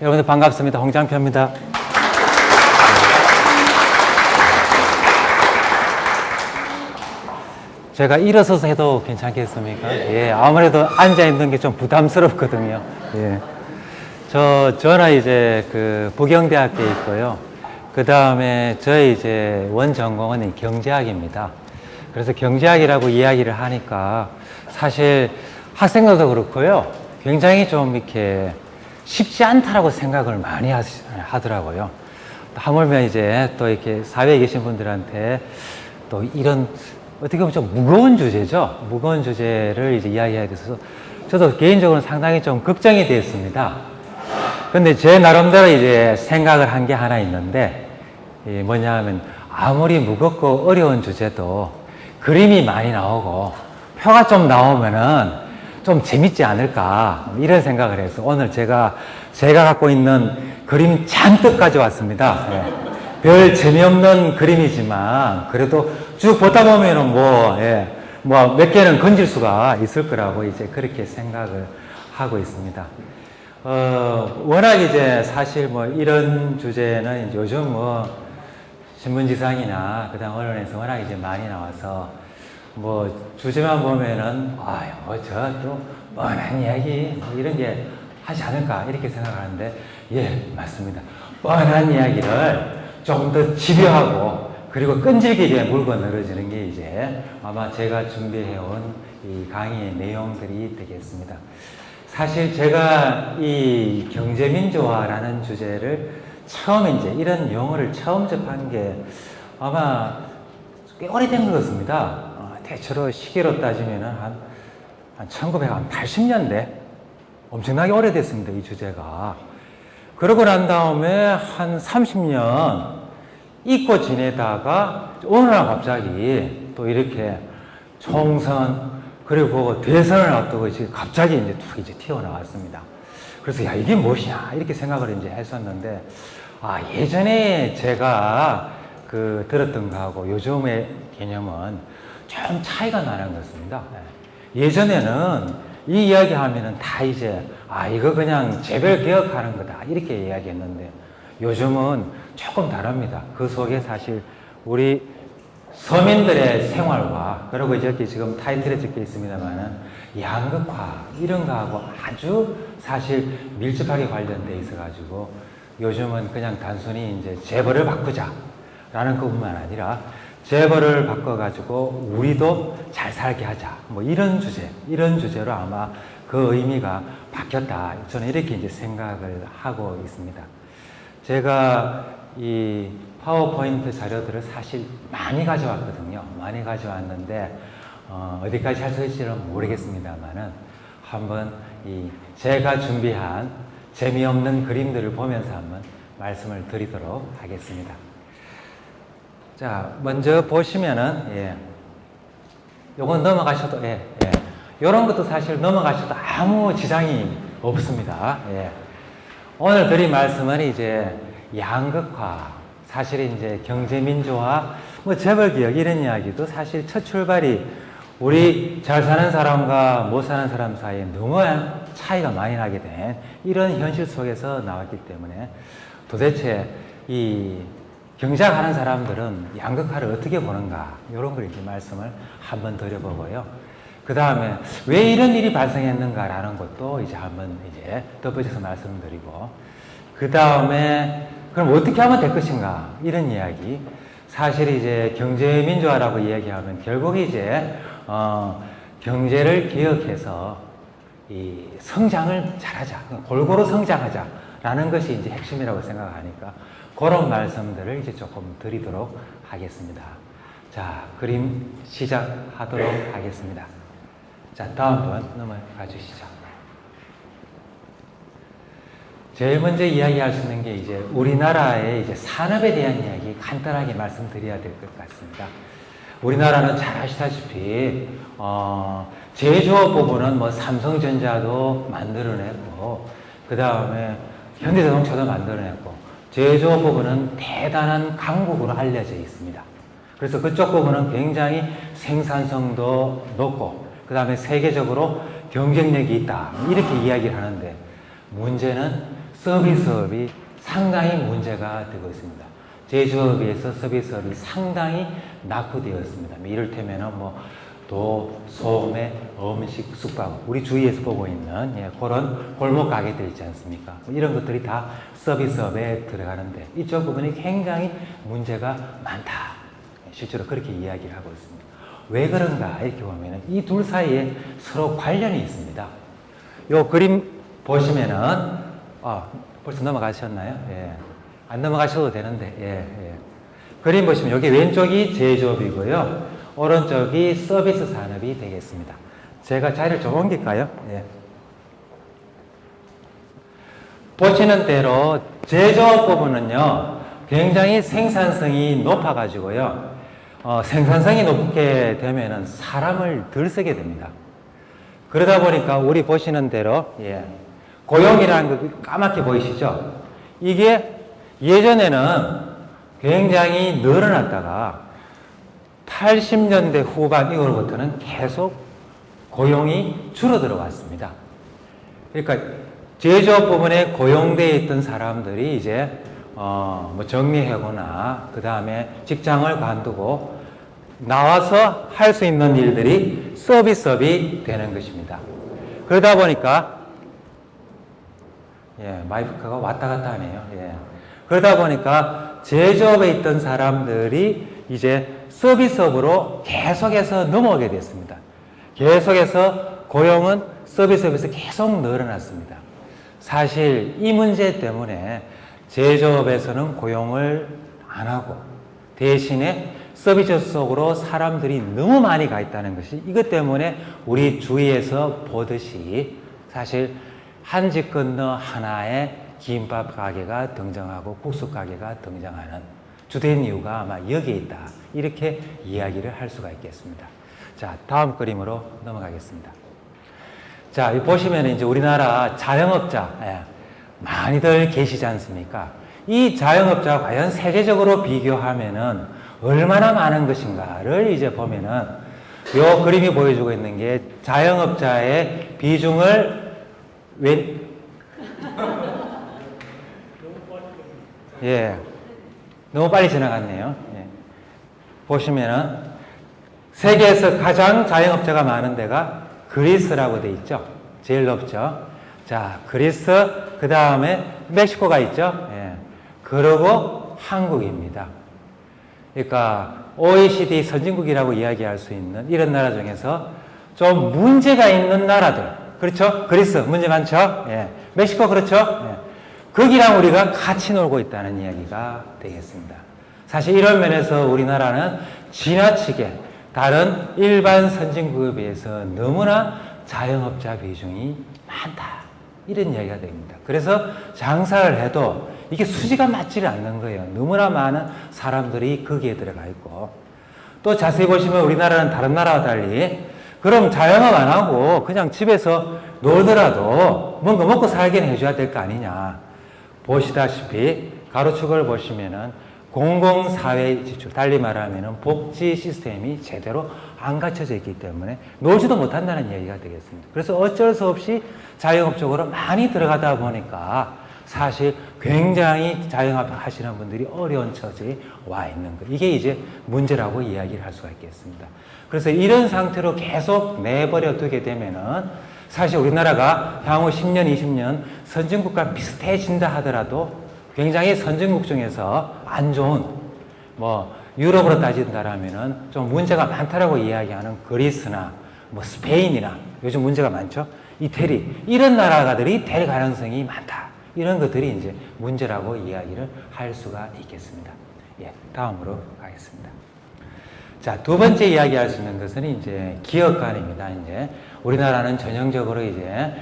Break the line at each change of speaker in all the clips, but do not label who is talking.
여러분들 반갑습니다. 홍장표입니다. 제가 일어서서 해도 괜찮겠습니까? 예, 아무래도 앉아있는 게 좀 부담스럽거든요. 예. 저는 이제 부경대학교에 있고요. 그 다음에 저희 이제 원전공은 경제학입니다. 그래서 경제학이라고 이야기를 하니까 사실 학생들도 그렇고요. 굉장히 좀 이렇게 쉽지 않다라고 생각을 많이 하더라고요. 하물며 이제 또 이렇게 사회에 계신 분들한테 또 이런 어떻게 보면 좀 무거운 주제죠. 무거운 주제를 이제 이야기해야 돼서 저도 개인적으로 상당히 좀 걱정이 됐습니다. 근데 제 나름대로 이제 생각을 한 게 하나 있는데, 뭐냐 하면 아무리 무겁고 어려운 주제도 그림이 많이 나오고 표가 좀 나오면은 좀 재밌지 않을까, 이런 생각을 해서 오늘 제가 갖고 있는 그림 잔뜩 가져왔습니다. 예. 별 재미없는 그림이지만 그래도 쭉 보다 보면은 몇 개는 건질 수가 있을 거라고 이제 그렇게 생각을 하고 있습니다. 워낙 이제 사실 이런 주제는 이제 요즘 신문지상이나 그다음 언론에서 워낙 이제 많이 나와서 주제만 보면은 저 또 뻔한 이야기 이런 게 하지 않을까 이렇게 생각하는데, 예, 맞습니다. 뻔한 이야기를 조금 더 집요하고 그리고 끈질기게 물고 늘어지는 게 이제 아마 제가 준비해온 이 강의의 내용들이 되겠습니다. 사실 제가 이 경제민주화라는 주제를 처음 이제 이런 용어를 처음 접한 게 아마 꽤 오래된 것 같습니다. 대체로 시기로 따지면은 한 1980년대 엄청나게 오래됐습니다. 이 주제가. 그러고 난 다음에 한 30년 잊고 지내다가 어느 날 갑자기 또 이렇게 총선 그리고 대선을 앞두고 갑자기 이제 툭 튀어나왔습니다. 그래서 야, 이게 무엇이냐 이렇게 생각을 이제 했었는데, 예전에 제가 들었던 거하고 요즘의 개념은 좀 차이가 나는 것 같습니다. 예전에는 이 이야기 하면은 다 이제 이거 그냥 재벌 개혁하는 거다 이렇게 이야기했는데, 요즘은 조금 다릅니다. 그 속에 사실 우리 서민들의 생활과, 그리고 이렇게 지금 타이틀에 적혀 있습니다만은 양극화 이런 거하고 아주 사실 밀접하게 관련돼 있어가지고 요즘은 그냥 단순히 이제 재벌을 바꾸자라는 것뿐만 아니라 재벌을 바꿔가지고 우리도 잘 살게 하자, 이런 주제로 아마 그 의미가 바뀌었다. 저는 이렇게 이제 생각을 하고 있습니다. 제가 이 파워포인트 자료들을 사실 많이 가져왔거든요. 많이 가져왔는데, 어디까지 할 수 있을지는 모르겠습니다만은 한번 제가 준비한 재미없는 그림들을 보면서 한번 말씀을 드리도록 하겠습니다. 자, 먼저 보시면은, 요건 넘어가셔도, 요런 것도 사실 넘어가셔도 아무 지장이 없습니다. 오늘 드린 말씀은 이제 양극화, 사실 이제 경제민주화, 재벌개혁 이런 이야기도 사실 첫 출발이 우리 잘 사는 사람과 못 사는 사람 사이에 너무 차이가 많이 나게 된 이런 현실 속에서 나왔기 때문에 도대체 이 경제학 하는 사람들은 양극화를 어떻게 보는가, 이런 걸 이제 말씀을 한번 드려보고요. 그 다음에 왜 이런 일이 발생했는가라는 것도 이제 한번 이제 덧붙여서 말씀드리고, 그 다음에 그럼 어떻게 하면 될 것인가, 이런 이야기. 사실 이제 경제민주화라고 이야기하면 결국 이제 경제를 개혁해서 이 성장을 잘하자, 골고루 성장하자라는 것이 이제 핵심이라고 생각하니까 그런 말씀들을 이제 조금 드리도록 하겠습니다. 자, 그림 시작하도록 하겠습니다. 자, 다음 분 넘어가 주시죠. 제일 먼저 이야기할 수 있는 게 이제 우리나라의 이제 산업에 대한 이야기 간단하게 말씀드려야 될 것 같습니다. 우리나라는 잘 아시다시피 제조업 부분은 삼성전자도 만들어냈고, 그 다음에 현대자동차도 만들어냈고, 제조업 부분은 대단한 강국으로 알려져 있습니다. 그래서 그쪽 부분은 굉장히 생산성도 높고, 그 다음에 세계적으로 경쟁력이 있다, 이렇게 이야기를 하는데, 문제는 서비스업이 상당히 문제가 되고 있습니다. 제조업에 비해서 서비스업이 상당히 낙후되었습니다. 이를테면 도, 소매, 음식, 숙박, 우리 주위에서 보고 있는 그런 골목 가게들 있지 않습니까? 이런 것들이 다 서비스업에 들어가는데 이쪽 부분이 굉장히 문제가 많다. 실제로 그렇게 이야기를 하고 있습니다. 왜 그런가 이렇게 보면 이 둘 사이에 서로 관련이 있습니다. 요 그림 보시면은 벌써 넘어가셨나요? 예. 안 넘어가셔도 되는데 예. 그림 보시면 여기 왼쪽이 제조업이고요. 오른쪽이 서비스 산업이 되겠습니다. 제가 자리를 좀 옮길까요? 예. 보시는 대로 제조업 부분은요, 굉장히 생산성이 높아가지고요, 생산성이 높게 되면은 사람을 덜 쓰게 됩니다. 그러다 보니까 우리 보시는 대로, 고용이라는 거 까맣게 보이시죠? 이게 예전에는 굉장히 늘어났다가 80년대 후반 이후로부터는 계속 고용이 줄어들어 왔습니다. 그러니까 제조업 부분에 고용되어 있던 사람들이 이제 정리하거나 그 다음에 직장을 관두고 나와서 할 수 있는 일들이 서비스업이 되는 것입니다. 그러다 보니까 마이크가 왔다 갔다 하네요. 그러다 보니까 제조업에 있던 사람들이 이제 서비스업으로 계속해서 넘어오게 됐습니다. 계속해서 고용은 서비스업에서 계속 늘어났습니다. 사실 이 문제 때문에 제조업에서는 고용을 안 하고 대신에 서비스 속으로 사람들이 너무 많이 가 있다는 것이 이것 때문에 우리 주위에서 보듯이 사실 한 집 건너 하나의 김밥 가게가 등장하고 국수 가게가 등장하는 주된 이유가 아마 여기에 있다. 이렇게 이야기를 할 수가 있겠습니다. 자, 다음 그림으로 넘어가겠습니다. 자, 보시면 이제 우리나라 자영업자 많이들 계시지 않습니까? 이 자영업자가 과연 세계적으로 비교하면은 얼마나 많은 것인가를 이제 보면은 요 그림이 보여주고 있는 게 자영업자의 비중을 너무 빨리 지나갔네요. 보시면은 세계에서 가장 자영업자가 많은 데가 그리스라고 돼 있죠. 제일 높죠. 자, 그리스, 그 다음에 멕시코가 있죠. 그리고 한국입니다. 그러니까 OECD 선진국이라고 이야기할 수 있는 이런 나라 중에서 좀 문제가 있는 나라들. 그렇죠? 그리스 문제 많죠? 멕시코 그렇죠? 거기랑 우리가 같이 놀고 있다는 이야기가 되겠습니다. 사실 이런 면에서 우리나라는 지나치게 다른 일반 선진국에 비해서 너무나 자영업자 비중이 많다. 이런 이야기가 됩니다. 그래서 장사를 해도 이게 수지가 맞지를 않는 거예요. 너무나 많은 사람들이 거기에 들어가 있고 또 자세히 보시면 우리나라는 다른 나라와 달리 그럼 자영업 안 하고 그냥 집에서 놀더라도 뭔가 먹고 살긴 해줘야 될 거 아니냐. 보시다시피 가로축을 보시면은 공공사회 지출, 달리 말하면 복지 시스템이 제대로 안 갖춰져 있기 때문에 놀지도 못한다는 이야기가 되겠습니다. 그래서 어쩔 수 없이 자영업 쪽으로 많이 들어가다 보니까 사실 굉장히 자영업 하시는 분들이 어려운 처지에 와 있는 것. 이게 이제 문제라고 이야기를 할 수가 있겠습니다. 그래서 이런 상태로 계속 내버려 두게 되면은 사실 우리나라가 향후 10년, 20년 선진국과 비슷해진다 하더라도 굉장히 선진국 중에서 안 좋은, 유럽으로 따진다라면은 좀 문제가 많다라고 이야기하는 그리스나, 스페인이나 요즘 문제가 많죠? 이태리, 이런 나라들이 될 가능성이 많다. 이런 것들이 이제 문제라고 이야기를 할 수가 있겠습니다. 다음으로 가겠습니다. 자, 두 번째 이야기할 수 있는 것은 이제 기업 간입니다. 이제 우리나라는 전형적으로 이제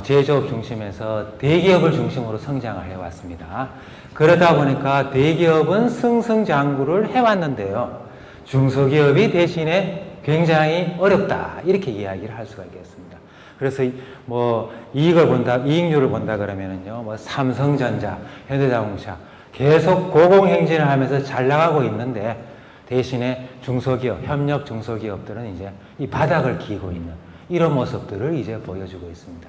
제조업 중심에서 대기업을 중심으로 성장을 해왔습니다. 그러다 보니까 대기업은 승승장구를 해왔는데요. 중소기업이 대신에 굉장히 어렵다. 이렇게 이야기를 할 수가 있겠습니다. 그래서 이익률을 본다 그러면은요, 삼성전자, 현대자동차 계속 고공행진을 하면서 잘 나가고 있는데 대신에 중소기업, 협력 중소기업들은 이제 이 바닥을 기고 있는 이런 모습들을 이제 보여주고 있습니다.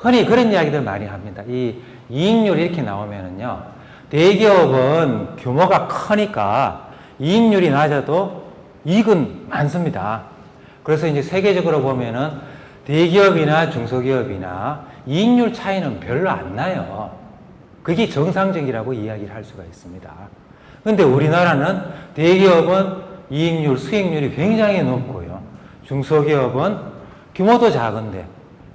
흔히 그런 이야기들 많이 합니다. 이 이익률이 이렇게 나오면은요, 대기업은 규모가 크니까 이익률이 낮아도 이익은 많습니다. 그래서 이제 세계적으로 보면은 대기업이나 중소기업이나 이익률 차이는 별로 안 나요. 그게 정상적이라고 이야기를 할 수가 있습니다. 근데 우리나라는 대기업은 이익률, 수익률이 굉장히 높고요. 중소기업은 규모도 작은데,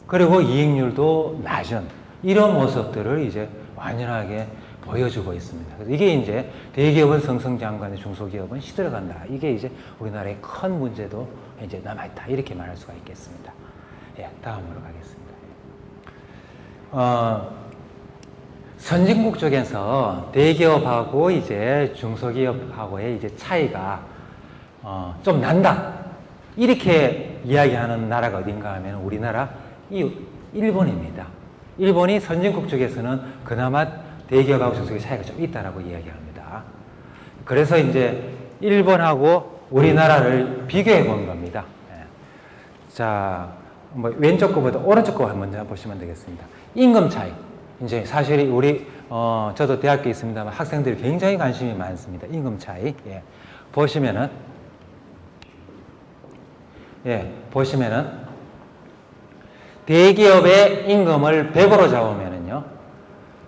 그리고 이익률도 낮은 이런 모습들을 이제 완연하게 보여주고 있습니다. 그래서 이게 이제 대기업은 승승장구하는데 중소기업은 시들어간다. 이게 이제 우리나라의 큰 문제도 이제 남아있다. 이렇게 말할 수가 있겠습니다. 예, 다음으로 가겠습니다. 선진국 쪽에서 대기업하고 이제 중소기업하고의 이제 차이가 좀 난다. 이렇게 이야기하는 나라가 어딘가 하면 우리나라 일본입니다. 일본이 선진국 쪽에서는 그나마 대기업하고 중소기업 차이가 좀 있다라고 이야기합니다. 그래서 이제 일본하고 우리나라를 비교해 본 겁니다. 자, 뭐 왼쪽 거보다 오른쪽 거 먼저 보시면 되겠습니다. 임금 차이. 이제 사실 우리 저도 대학교에 있습니다만 학생들이 굉장히 관심이 많습니다. 임금 차이. 예. 보시면은 대기업의 임금을 100으로 잡으면은요,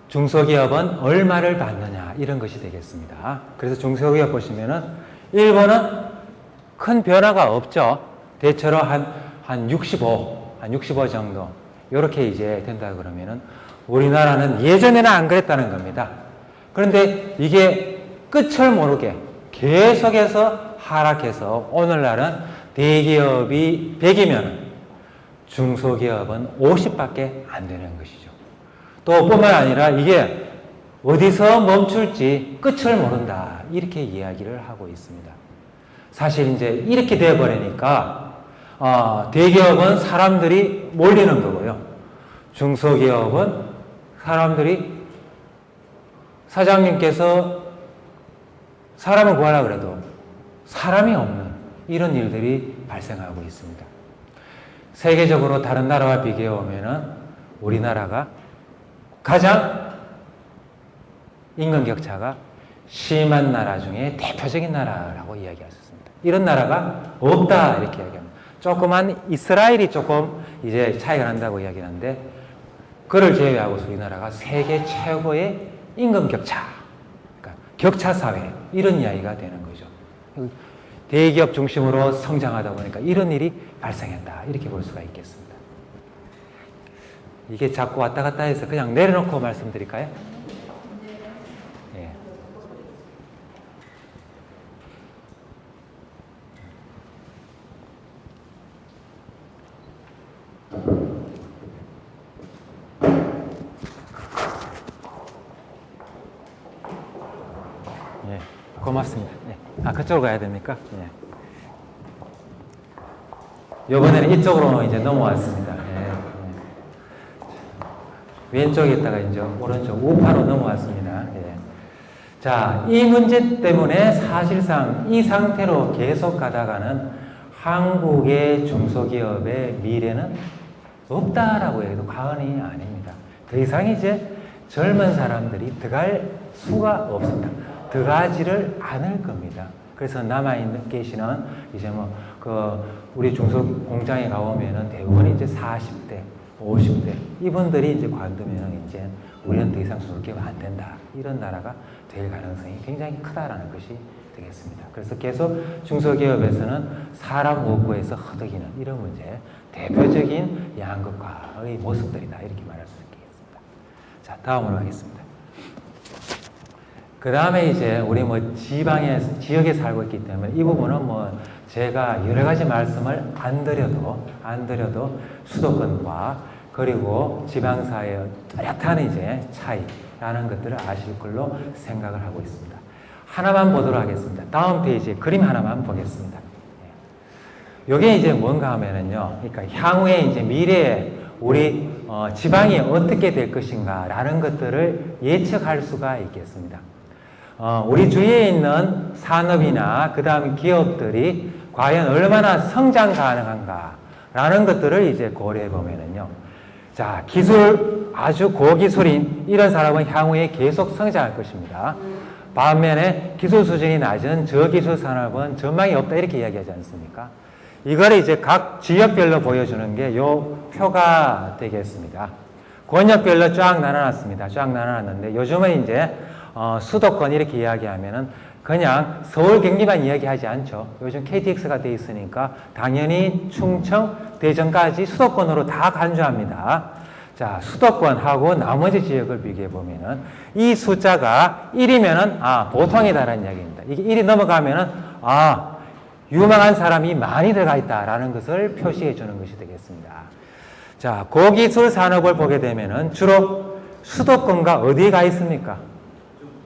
중소기업은 얼마를 받느냐, 이런 것이 되겠습니다. 그래서 중소기업 보시면은, 일본은 큰 변화가 없죠. 대체로 한 65 정도. 요렇게 이제 된다 그러면은, 우리나라는 예전에는 안 그랬다는 겁니다. 그런데 이게 끝을 모르게 계속해서 하락해서 오늘날은 대기업이 100이면 중소기업은 50밖에 안 되는 것이죠. 또 뿐만 아니라 이게 어디서 멈출지 끝을 모른다. 이렇게 이야기를 하고 있습니다. 사실 이제 이렇게 되어버리니까 대기업은 사람들이 몰리는 거고요. 중소기업은 사람들이 사장님께서 사람을 구하려고 해도 사람이 없는 이런 일들이 발생하고 있습니다. 세계적으로 다른 나라와 비교해 보면은 우리나라가 가장 임금 격차가 심한 나라 중에 대표적인 나라라고 이야기하셨습니다. 이런 나라가 없다 이렇게 이야기합니다. 조그만 이스라엘이 조금 이제 차이가 난다고 이야기하는데, 그를 제외하고 우리나라가 세계 최고의 임금 격차, 그러니까 격차 사회, 이런 이야기가 되는 거죠. 대기업 중심으로 성장하다 보니까 이런 일이 발생했다. 이렇게 볼 수가 있겠습니다. 이게 자꾸 왔다 갔다 해서 그냥 내려놓고 말씀드릴까요? 예. 예, 고맙습니다. 예. 그쪽으로 가야 됩니까? 예. 이번에는 이쪽으로 이제 넘어왔습니다. 예. 왼쪽에 있다가 이제 오른쪽 우파로 넘어왔습니다. 예. 자, 이 문제 때문에 사실상 이 상태로 계속 가다가는 한국의 중소기업의 미래는 없다라고 해도 과언이 아닙니다. 더 이상 이제 젊은 사람들이 들어갈 수가 없습니다. 들어가지를 않을 겁니다. 그래서 남아있는 계시는 이제 우리 중소공장에 가보면은 대부분 이제 40대, 50대 이분들이 이제 관두면은 이제 우리는 더 이상 중소기업 안 된다. 이런 나라가 될 가능성이 굉장히 크다라는 것이 되겠습니다. 그래서 계속 중소기업에서는 사람 없고에서 허덕이는 이런 문제, 대표적인 양극화의 모습들이다. 이렇게 말할 수 있겠습니다. 자, 다음으로 가겠습니다. 그 다음에 이제 우리 지역에 살고 있기 때문에 이 부분은 제가 여러 가지 말씀을 안 드려도 수도권과 그리고 지방사회의 뚜렷한 이제 차이라는 것들을 아실 걸로 생각을 하고 있습니다. 하나만 보도록 하겠습니다. 다음 페이지 그림 하나만 보겠습니다. 이게 이제 뭔가 하면은요, 그러니까 향후에 이제 미래에 우리 지방이 어떻게 될 것인가라는 것들을 예측할 수가 있겠습니다. 우리 주위에 있는 산업이나 그 다음 기업들이 과연 얼마나 성장 가능한가라는 것들을 이제 고려해 보면은요, 자, 기술, 아주 고기술인 이런 산업은 향후에 계속 성장할 것입니다. 반면에 기술 수준이 낮은 저기술 산업은 전망이 없다 이렇게 이야기하지 않습니까? 이거를 이제 각 지역별로 보여주는 게 요 표가 되겠습니다. 권역별로 쫙 나눠놨습니다. 쫙 나눠놨는데 요즘은 이제 수도권 이렇게 이야기하면은 그냥 서울 경기만 이야기하지 않죠. 요즘 KTX가 돼 있으니까 당연히 충청, 대전까지 수도권으로 다 간주합니다. 자, 수도권하고 나머지 지역을 비교해 보면은 이 숫자가 1이면은 보통이다라는 이야기입니다. 이게 1이 넘어가면은 유망한 사람이 많이 들어가 있다라는 것을 표시해 주는 것이 되겠습니다. 자, 고기술 산업을 보게 되면은 주로 수도권과 어디에 가 있습니까?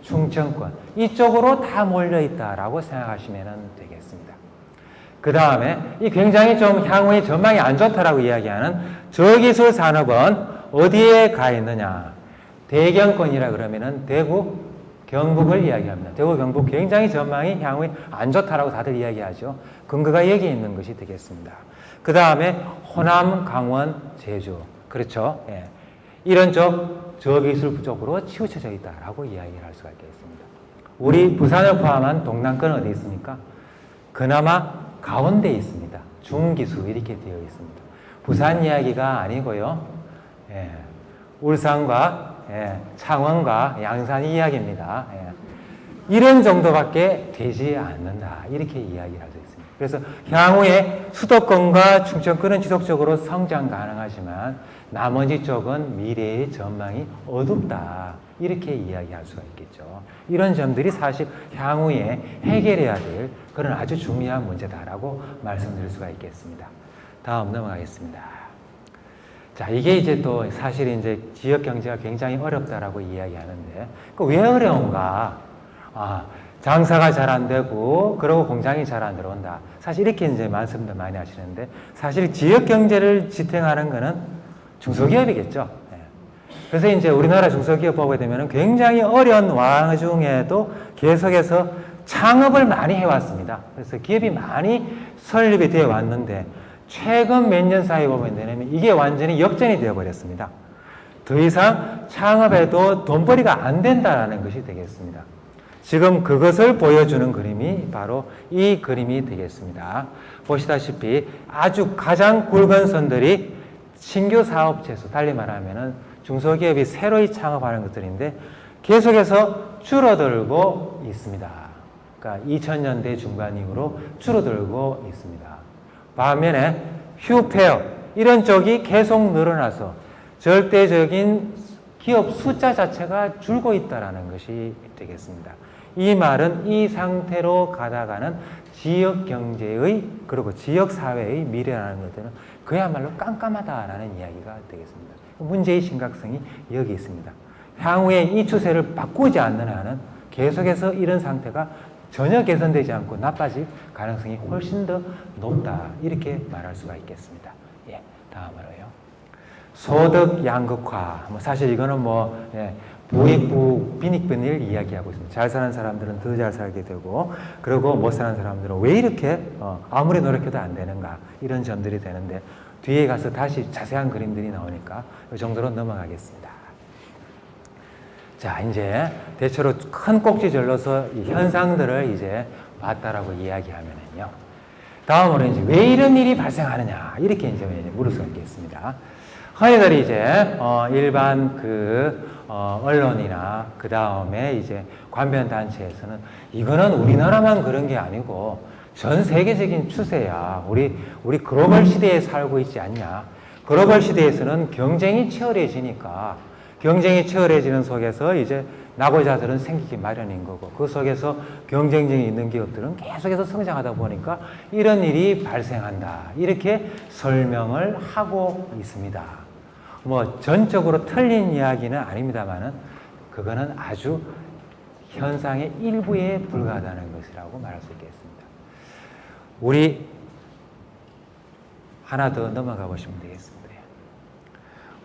충청권. 이쪽으로 다 몰려 있다라고 생각하시면 되겠습니다. 그 다음에 이 굉장히 좀 향후의 전망이 안 좋다라고 이야기하는 저기술 산업은 어디에 가 있느냐? 대경권이라 그러면은 대구, 경북을 이야기합니다. 대구, 경북 굉장히 전망이 향후에 안 좋다라고 다들 이야기하죠. 근거가 여기 있는 것이 되겠습니다. 그 다음에 호남, 강원, 제주. 그렇죠. 예. 이런 쪽 저기술 쪽으로 치우쳐져 있다라고 이야기를 할 수가 있겠습니다. 우리 부산을 포함한 동남권은 어디 있습니까? 그나마 가운데 있습니다. 중기수 이렇게 되어 있습니다. 부산 이야기가 아니고요. 예. 울산과 창원과 양산 이야기입니다. 이런 정도밖에 되지 않는다. 이렇게 이야기를 할 수 있습니다. 그래서 향후에 수도권과 충청권은 지속적으로 성장 가능하지만 나머지 쪽은 미래의 전망이 어둡다. 이렇게 이야기할 수가 있겠죠. 이런 점들이 사실 향후에 해결해야 될 그런 아주 중요한 문제다라고 말씀드릴 수가 있겠습니다. 다음 넘어가겠습니다. 자, 이게 이제 또 사실 이제 지역 경제가 굉장히 어렵다라고 이야기하는데, 왜 어려운가? 장사가 잘 안 되고, 그러고 공장이 잘 안 들어온다. 사실 이렇게 이제 말씀도 많이 하시는데, 사실 지역 경제를 지탱하는 거는 중소기업이겠죠. 그래서 이제 우리나라 중소기업 보게 되면 굉장히 어려운 와중에도 계속해서 창업을 많이 해왔습니다. 그래서 기업이 많이 설립이 되어 왔는데, 최근 몇 년 사이에 보면 되냐면 이게 완전히 역전이 되어버렸습니다. 더 이상 창업해도 돈벌이가 안 된다는 것이 되겠습니다. 지금 그것을 보여주는 그림이 바로 이 그림이 되겠습니다. 보시다시피 아주 가장 굵은 선들이 신규 사업체 수, 달리 말하면 중소기업이 새로이 창업하는 것들인데 계속해서 줄어들고 있습니다. 그러니까 2000년대 중반 이후로 줄어들고 있습니다. 반면에 휴페어 이런 쪽이 계속 늘어나서 절대적인 기업 숫자 자체가 줄고 있다는 것이 되겠습니다. 이 말은 이 상태로 가다가는 지역 경제의 그리고 지역 사회의 미래라는 것들은 그야말로 깜깜하다라는 이야기가 되겠습니다. 문제의 심각성이 여기 있습니다. 향후에 이 추세를 바꾸지 않는 한은 계속해서 이런 상태가 전혀 개선되지 않고 나빠질 가능성이 훨씬 더 높다. 이렇게 말할 수가 있겠습니다. 예, 다음으로요. 소득 양극화. 사실 이거는 부익부, 빈익빈을 이야기하고 있습니다. 잘 사는 사람들은 더 잘 살게 되고, 그리고 못 사는 사람들은 왜 이렇게 아무리 노력해도 안 되는가 이런 점들이 되는데 뒤에 가서 다시 자세한 그림들이 나오니까 이 정도로 넘어가겠습니다. 자, 이제 대체로 큰 꼭지절로서 이 현상들을 이제 봤다라고 이야기하면은요. 다음으로 이제 왜 이런 일이 발생하느냐 이렇게 이제 물을 수가 있겠습니다. 흔히들 이제 일반 언론이나 그 다음에 이제 관변 단체에서는 이거는 우리나라만 그런 게 아니고 전 세계적인 추세야. 우리 글로벌 시대에 살고 있지 않냐. 글로벌 시대에서는 경쟁이 치열해지니까 경쟁이 치열해지는 속에서 이제 낙오자들은 생기기 마련인 거고 그 속에서 경쟁력이 있는 기업들은 계속해서 성장하다 보니까 이런 일이 발생한다. 이렇게 설명을 하고 있습니다. 전적으로 틀린 이야기는 아닙니다만은 그거는 아주 현상의 일부에 불과하다는 것이라고 말할 수 있겠습니다. 우리 하나 더 넘어가 보시면 되겠습니다.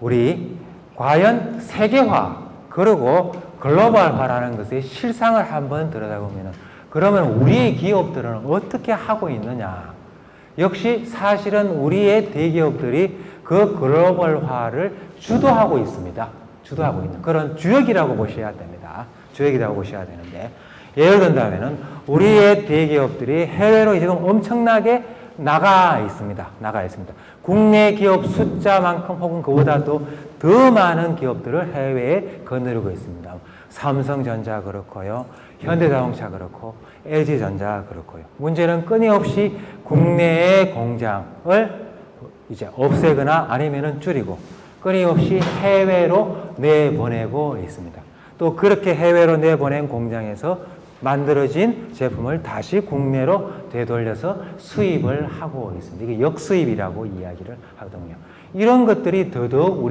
우리 과연 세계화 그리고 글로벌화라는 것의 실상을 한번 들여다보면 그러면 우리의 기업들은 어떻게 하고 있느냐 역시 사실은 우리의 대기업들이 그 글로벌화를 주도하고 있습니다. 주도하고 있는 그런 주역이라고 보셔야 됩니다. 주역이라고 보셔야 되는데, 예를 든다면은 우리의 대기업들이 해외로 지금 엄청나게 나가 있습니다. 나가 있습니다. 국내 기업 숫자만큼 혹은 그보다도 더 많은 기업들을 해외에 거느리고 있습니다. 삼성전자 그렇고요. 현대자동차 그렇고 LG전자 그렇고요. 문제는 끊임없이 국내의 공장을 이제 없애거나 아니면은 줄이고 끊임없이 해외로 내보내고 있습니다. 또 그렇게 해외로 내보낸 공장에서 만들어진 제품을 다시 국내로 되돌려서 수입을 하고 있습니다. 이게 역수입이라고 이야기를 하거든요. 이런 것들이 더더욱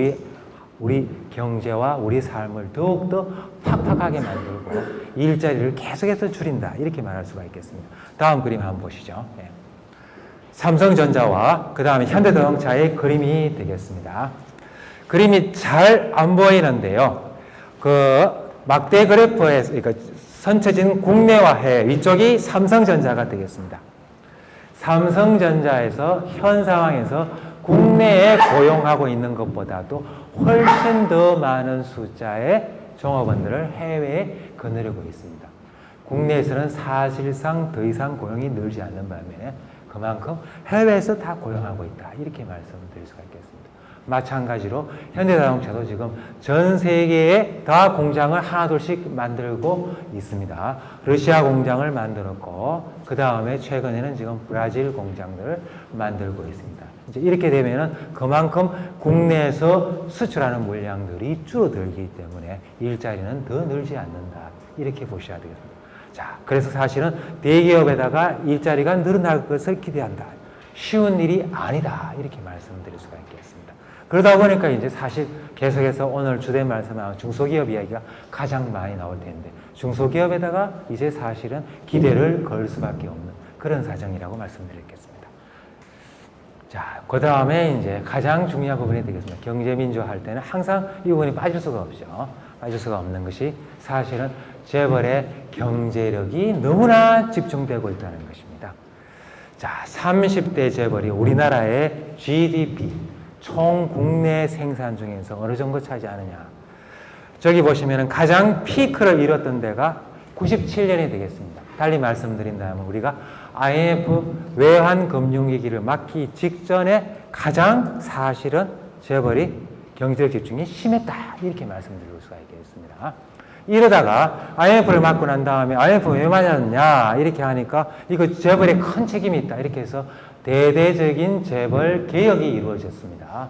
우리 경제와 우리 삶을 더욱더 팍팍하게 만들고 일자리를 계속해서 줄인다. 이렇게 말할 수가 있겠습니다. 다음 그림 한번 보시죠. 네. 삼성전자와 그 다음에 현대자동차의 그림이 되겠습니다. 그림이 잘 안 보이는데요. 그 막대 그래프에서 그러니까 선쳐진 국내와 해외 위쪽이 삼성전자가 되겠습니다. 삼성전자에서 현 상황에서 국내에 고용하고 있는 것보다도 훨씬 더 많은 숫자의 종업원들을 해외에 거느리고 있습니다. 국내에서는 사실상 더 이상 고용이 늘지 않는 반면에 그만큼 해외에서 다 고용하고 있다. 이렇게 말씀드릴 수가 있겠습니다. 마찬가지로 현대자동차도 지금 전 세계에 다 공장을 하나둘씩 만들고 있습니다. 러시아 공장을 만들었고 그 다음에 최근에는 지금 브라질 공장들을 만들고 있습니다. 이제 이렇게 되면은 그만큼 국내에서 수출하는 물량들이 줄어들기 때문에 일자리는 더 늘지 않는다. 이렇게 보셔야 되겠습니다. 자, 그래서 사실은 대기업에다가 일자리가 늘어날 것을 기대한다. 쉬운 일이 아니다. 이렇게 말씀드릴 수가 있겠습니다. 그러다 보니까 이제 사실 계속해서 오늘 주된 말씀은 중소기업 이야기가 가장 많이 나올 텐데 중소기업에다가 이제 사실은 기대를 걸 수밖에 없는 그런 사정이라고 말씀드리겠습니다. 자, 그 다음에 이제 가장 중요한 부분이 되겠습니다. 경제민주화 할 때는 항상 이 부분이 빠질 수가 없죠. 빠질 수가 없는 것이 사실은 재벌의 경제력이 너무나 집중되고 있다는 것입니다. 자, 30대 재벌이 우리나라의 GDP, 총 국내 생산 중에서 어느 정도 차지하느냐. 저기 보시면 가장 피크를 이뤘던 데가 97년이 되겠습니다. 달리 말씀드린다면 우리가 IMF 외환금융위기를 맞기 직전에 가장 사실은 재벌이 경제력 집중이 심했다. 이렇게 말씀드릴 수가 있겠습니다. 이러다가 IMF를 맞고 난 다음에 IMF 왜 맞았냐 이렇게 하니까 이거 재벌에 큰 책임이 있다. 이렇게 해서 대대적인 재벌 개혁이 이루어졌습니다.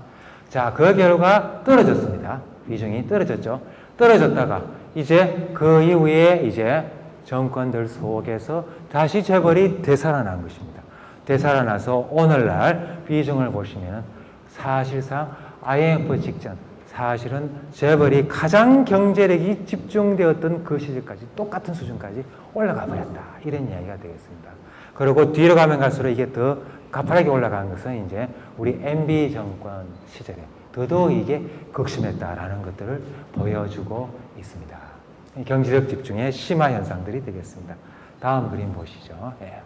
자, 그 결과 떨어졌습니다. 비중이 떨어졌죠. 떨어졌다가 이제 그 이후에 이제 정권들 속에서 다시 재벌이 되살아난 것입니다. 되살아나서 오늘날 비중을 보시면 사실상 IMF 직전 사실은 재벌이 가장 경제력이 집중되었던 그 시절까지 똑같은 수준까지 올라가 버렸다. 이런 이야기가 되겠습니다. 그리고 뒤로 가면 갈수록 이게 더 가파르게 올라간 것은 이제 우리 MB 정권 시절에 더더욱 이게 극심했다라는 것들을 보여주고 있습니다. 경제력 집중의 심화 현상들이 되겠습니다. 다음 그림 보시죠. 예.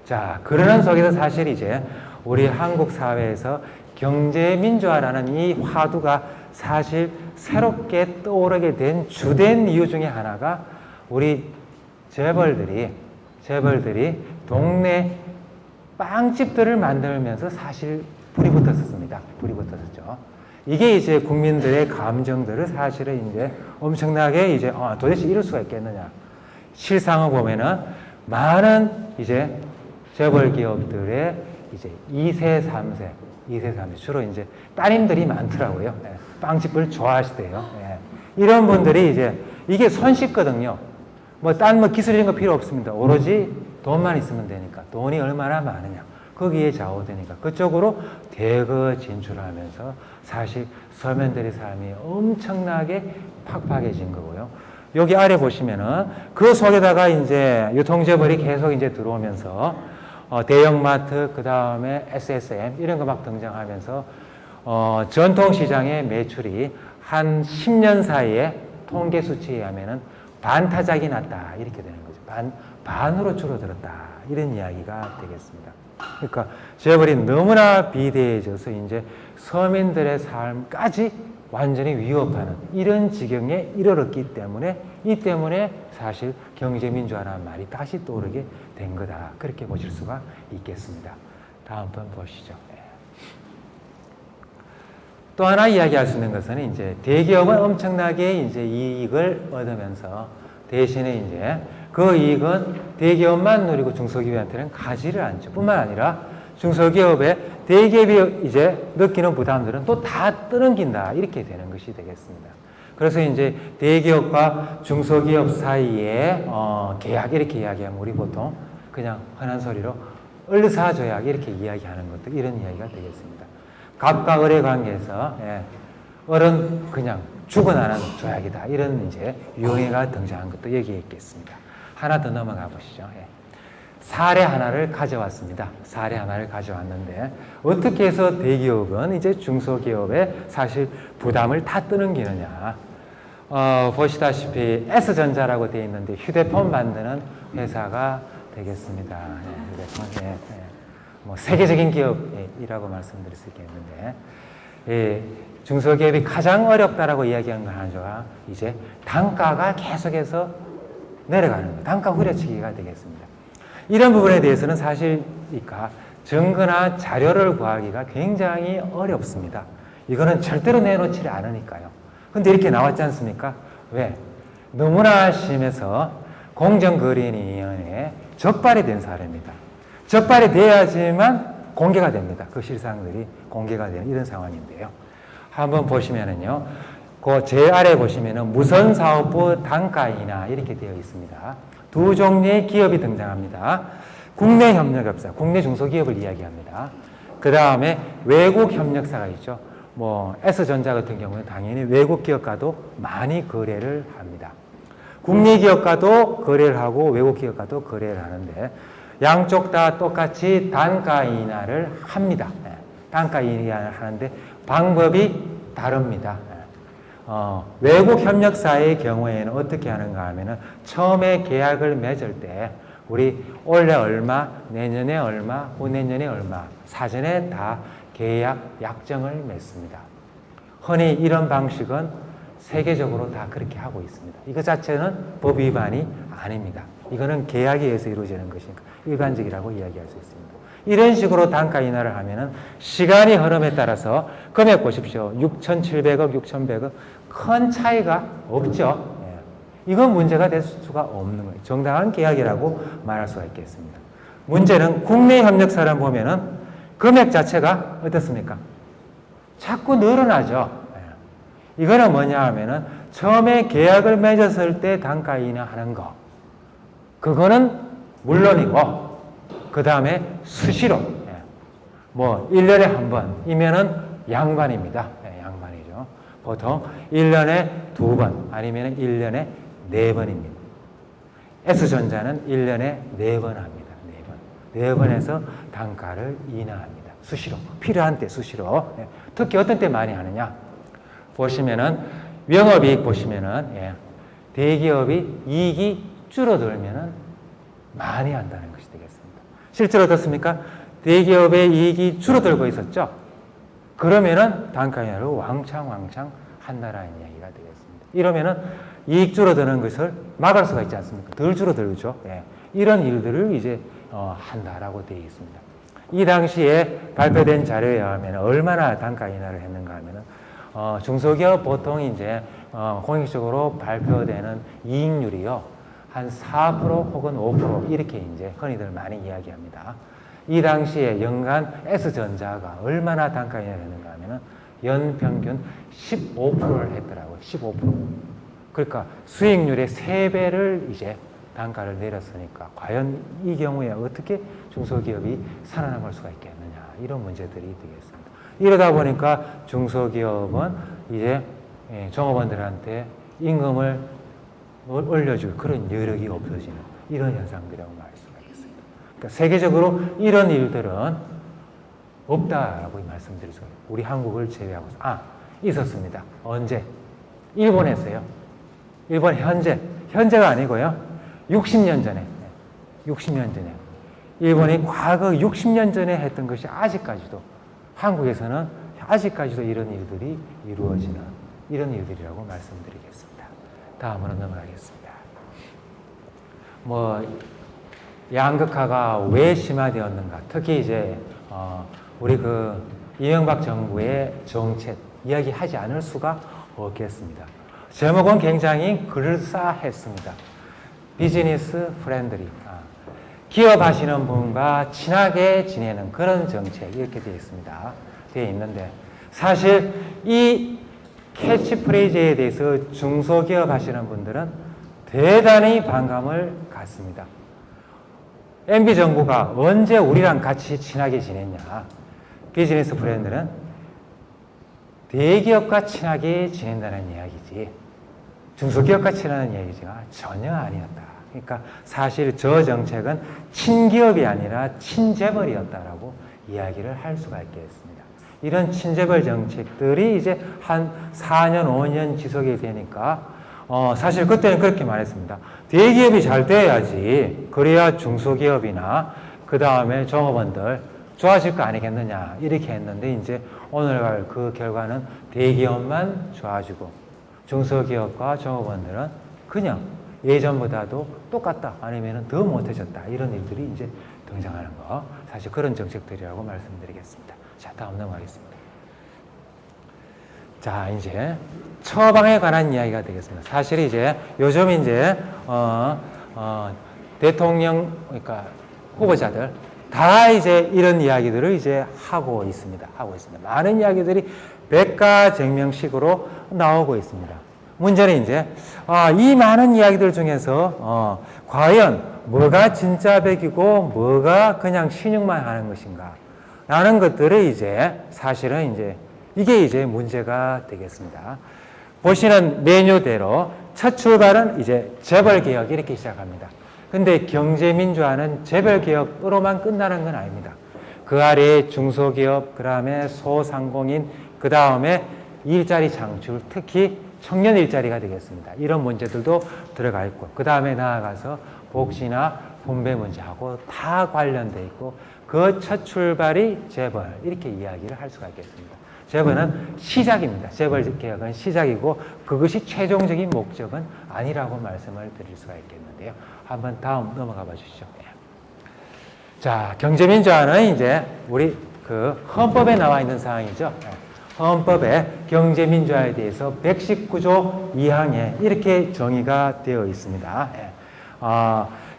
자, 그러는 속에서 사실 이제 우리 한국 사회에서 경제민주화라는 이 화두가 사실 새롭게 떠오르게 된 주된 이유 중에 하나가 우리 재벌들이 동네 빵집들을 만들면서 사실 불이 붙었었습니다. 불이 붙었었죠. 이게 이제 국민들의 감정들을 사실은 이제 엄청나게 이제 도대체 이럴 수가 있겠느냐. 실상을 보면은 많은 이제 재벌 기업들의 이제 2세, 3세 주로 이제 따님들이 많더라고요. 네. 빵집을 좋아하시대요. 네. 이런 분들이 이제 이게 손쉽거든요. 뭐 기술 이런 거 필요 없습니다. 오로지 돈만 있으면 되니까. 돈이 얼마나 많으냐. 거기에 좌우되니까 그쪽으로 대거 진출하면서 사실 서민들의 삶이 엄청나게 팍팍해진 거고요. 여기 아래 보시면은 그 속에다가 이제 유통재벌이 계속 이제 들어오면서 대형마트, 그 다음에 SSM 이런 거 막 등장하면서 전통시장의 매출이 한 10년 사이에 통계 수치에 의하면은 반타작이 났다 이렇게 되는 거죠. 반으로 줄어들었다 이런 이야기가 되겠습니다. 그러니까 재벌이 너무나 비대해져서 이제 서민들의 삶까지 완전히 위협하는 이런 지경에 이르렀기 때문에 이 때문에 사실 경제민주화라는 말이 다시 떠오르게 된 거다. 그렇게 보실 수가 있겠습니다. 다음 번 보시죠. 또 하나 이야기할 수 있는 것은 이제 대기업은 엄청나게 이제 이익을 얻으면서 대신에 이제 그 이익은 대기업만 누리고 중소기업한테는 가지를 않죠. 뿐만 아니라 중소기업에 대기업이 이제 느끼는 부담들은 또 다 떠넘긴다. 이렇게 되는 것이 되겠습니다. 그래서 이제 대기업과 중소기업 사이에 계약 이렇게 이야기하면 우리 보통 그냥 흔한 소리로 을사조약 이렇게 이야기하는 것도 이런 이야기가 되겠습니다. 갑과 을의 관계에서 을은 그냥 죽어나는 조약이다. 이런 이제 유형애가 등장한 것도 여기에 있겠습니다. 하나 더 넘어가 보시죠. 사례 하나를 가져왔습니다. 사례 하나를 가져왔는데 어떻게 해서 대기업은 이제 중소기업에 사실 부담을 다 떠넘기느냐. 보시다시피 S전자라고 되어 있는데 휴대폰 만드는 회사가 되겠습니다. 휴대폰, 뭐 세계적인 기업이라고 말씀드릴 수 있겠는데 중소기업이 가장 어렵다라고 이야기하는 건 하나가 이제 단가가 계속해서 내려가는 거예요. 단가 후려치기가 되겠습니다. 이런 부분에 대해서는 사실 증거나 자료를 구하기가 굉장히 어렵습니다. 이거는 절대로 내놓지 않으니까요. 근데 이렇게 나왔지 않습니까? 왜? 너무나 심해서 공정거래위원회에 적발이 된 사례입니다. 적발이 돼야지만 공개가 됩니다. 그 실상들이 공개가 되는 이런 상황인데요. 한번 보시면은요, 그 제 아래 보시면은 무선사업부 단가 인하 이렇게 되어 있습니다. 두 종류의 기업이 등장합니다. 국내 협력업사, 국내 중소기업을 이야기합니다. 그 다음에 외국 협력사가 있죠. 뭐 S전자 같은 경우는 당연히 외국 기업과도 많이 거래를 합니다. 국내 기업과도 거래를 하고 외국 기업과도 거래를 하는데 양쪽 다 똑같이 단가 인하를 합니다. 단가 인하를 하는데 방법이 다릅니다. 외국 협력사의 경우에는 어떻게 하는가 하면은 처음에 계약을 맺을 때 우리 올해 얼마, 내년에 얼마, 후내년에 얼마 사전에 다 계약 약정을 맺습니다. 흔히 이런 방식은 세계적으로 다 그렇게 하고 있습니다. 이거 자체는 법 위반이 아닙니다. 이거는 계약에 의해서 이루어지는 것이니까 일반적이라고 이야기할 수 있습니다. 이런 식으로 단가 인하를 하면은 시간이 흐름에 따라서 금액 보십시오. 6,700억, 6,100억 큰 차이가 없죠. 이건 문제가 될 수가 없는 거예요. 정당한 계약이라고 말할 수가 있겠습니다. 문제는 국내 협력사를 보면은 금액 자체가 어떻습니까? 자꾸 늘어나죠. 이거는 뭐냐 하면은 처음에 계약을 맺었을 때 단가 인하하는 거. 그거는 물론이고, 그 다음에 수시로, 뭐, 1년에 한 번이면은 양반입니다. 양반이죠. 보통 1년에 2번, 아니면 1년에 4번입니다. S전자는 1년에 4번 합니다. 4번. 4번에서 단가를 인하합니다. 수시로. 필요한 때 수시로. 특히 어떤 때 많이 하느냐? 보시면은, 영업이익 보시면은, 대기업이 이익이 줄어들면은 많이 한다는 것이 되겠습니다. 실제로 어떻습니까? 대기업의 이익이 줄어들고 있었죠? 그러면은 단가 인하를 왕창 한다라는 이야기가 되겠습니다. 이러면은 이익 줄어드는 것을 막을 수가 있지 않습니까? 덜 줄어들죠. 이런 일들을 이제 한다라고 되어 있습니다. 이 당시에 발표된 자료에 의하면 얼마나 단가 인하를 했는가 하면은 중소기업 보통 이제 공익적으로 발표되는 이익률이요. 한 4% 혹은 5% 이렇게 이제 흔히들 많이 이야기합니다. 이 당시에 연간 S전자가 얼마나 단가 인하를 했는가 하면은 연평균 15%를 했더라고요. 15%. 그러니까 수익률의 3배를 이제 단가를 내렸으니까 과연 이 경우에 어떻게 중소기업이 살아남을 수가 있겠느냐 이런 문제들이 되겠습니다. 이러다 보니까 중소기업은 이제 종업원들한테 임금을 올려줄 그런 여력이 없어지는 이런 현상들이라고 말할 수가 있겠습니다. 그러니까 세계적으로 이런 일들은 없다라고 말씀드릴 수가 있어요. 우리 한국을 제외하고. 있었습니다. 언제? 일본에서요. 일본 현재가 아니고요. 60년 전에 일본이 과거 60년 전에 했던 것이 아직까지도 한국에서는 아직까지도 이런 일들이 이루어지는 이런 일들이라고 말씀드리겠습니다. 다음으로 넘어가겠습니다. 양극화가 왜 심화되었는가? 특히 이제 우리 이명박 정부의 정책 이야기하지 않을 수가 없겠습니다. 제목은 굉장히 그럴싸했습니다. 비즈니스 프렌들리. 기업 하시는 분과 친하게 지내는 그런 정책 이렇게 되어 있습니다. 되어 있는데 사실 이 캐치프레이즈에 대해서 중소기업 하시는 분들은 대단히 반감을 갖습니다. MB 정부가 언제 우리랑 같이 친하게 지냈냐? 비즈니스 프렌들은 대기업과 친하게 지낸다는 이야기지 중소기업과 친하는 이야기가 전혀 아니었다. 그러니까 사실 저 정책은 친기업이 아니라 친재벌이었다라고 이야기를 할 수가 있겠습니다. 이런 친재벌 정책들이 이제 한 4년, 5년 지속이 되니까 사실 그때는 그렇게 말했습니다. 대기업이 잘 돼야지 그래야 중소기업이나 그 다음에 종업원들 좋아질 거 아니겠느냐 이렇게 했는데 이제 오늘 그 결과는 대기업만 좋아지고 중소기업과 종업원들은 그냥 예전보다도 똑같다 아니면 더 못해졌다 이런 일들이 이제 등장하는 거 사실 그런 정책들이라고 말씀드리겠습니다. 자, 다음 넘어가겠습니다. 자, 이제 처방에 관한 이야기가 되겠습니다. 사실 이제 요즘 이제 대통령 그러니까 후보자들 다 이제 이런 이야기들을 이제 하고 있습니다. 많은 이야기들이 백가쟁명식으로 나오고 있습니다. 문제는 이제 이 많은 이야기들 중에서 과연 뭐가 진짜 백이고 뭐가 그냥 신용만 하는 것인가 라는 것들을 이제 사실은 이제 이게 이제 문제가 되겠습니다. 보시는 메뉴대로 첫 출발은 이제 재벌개혁 이렇게 시작합니다. 근데 경제민주화는 재벌개혁으로만 끝나는 건 아닙니다. 그 아래에 중소기업, 그 다음에 소상공인, 그 다음에 일자리 창출, 특히 청년 일자리가 되겠습니다. 이런 문제들도 들어가 있고, 그 다음에 나아가서 복지나 분배 문제하고 다 관련돼 있고, 그 첫 출발이 재벌, 이렇게 이야기를 할 수가 있겠습니다. 재벌은 시작입니다. 재벌 개혁은 시작이고, 그것이 최종적인 목적은 아니라고 말씀을 드릴 수가 있겠는데요. 한번 다음 넘어가 봐 주시죠. 자, 경제민주화는 이제 우리 그 헌법에 나와 있는 사항이죠. 헌법에 경제민주화에 대해서 119조 2항에 이렇게 정의가 되어 있습니다.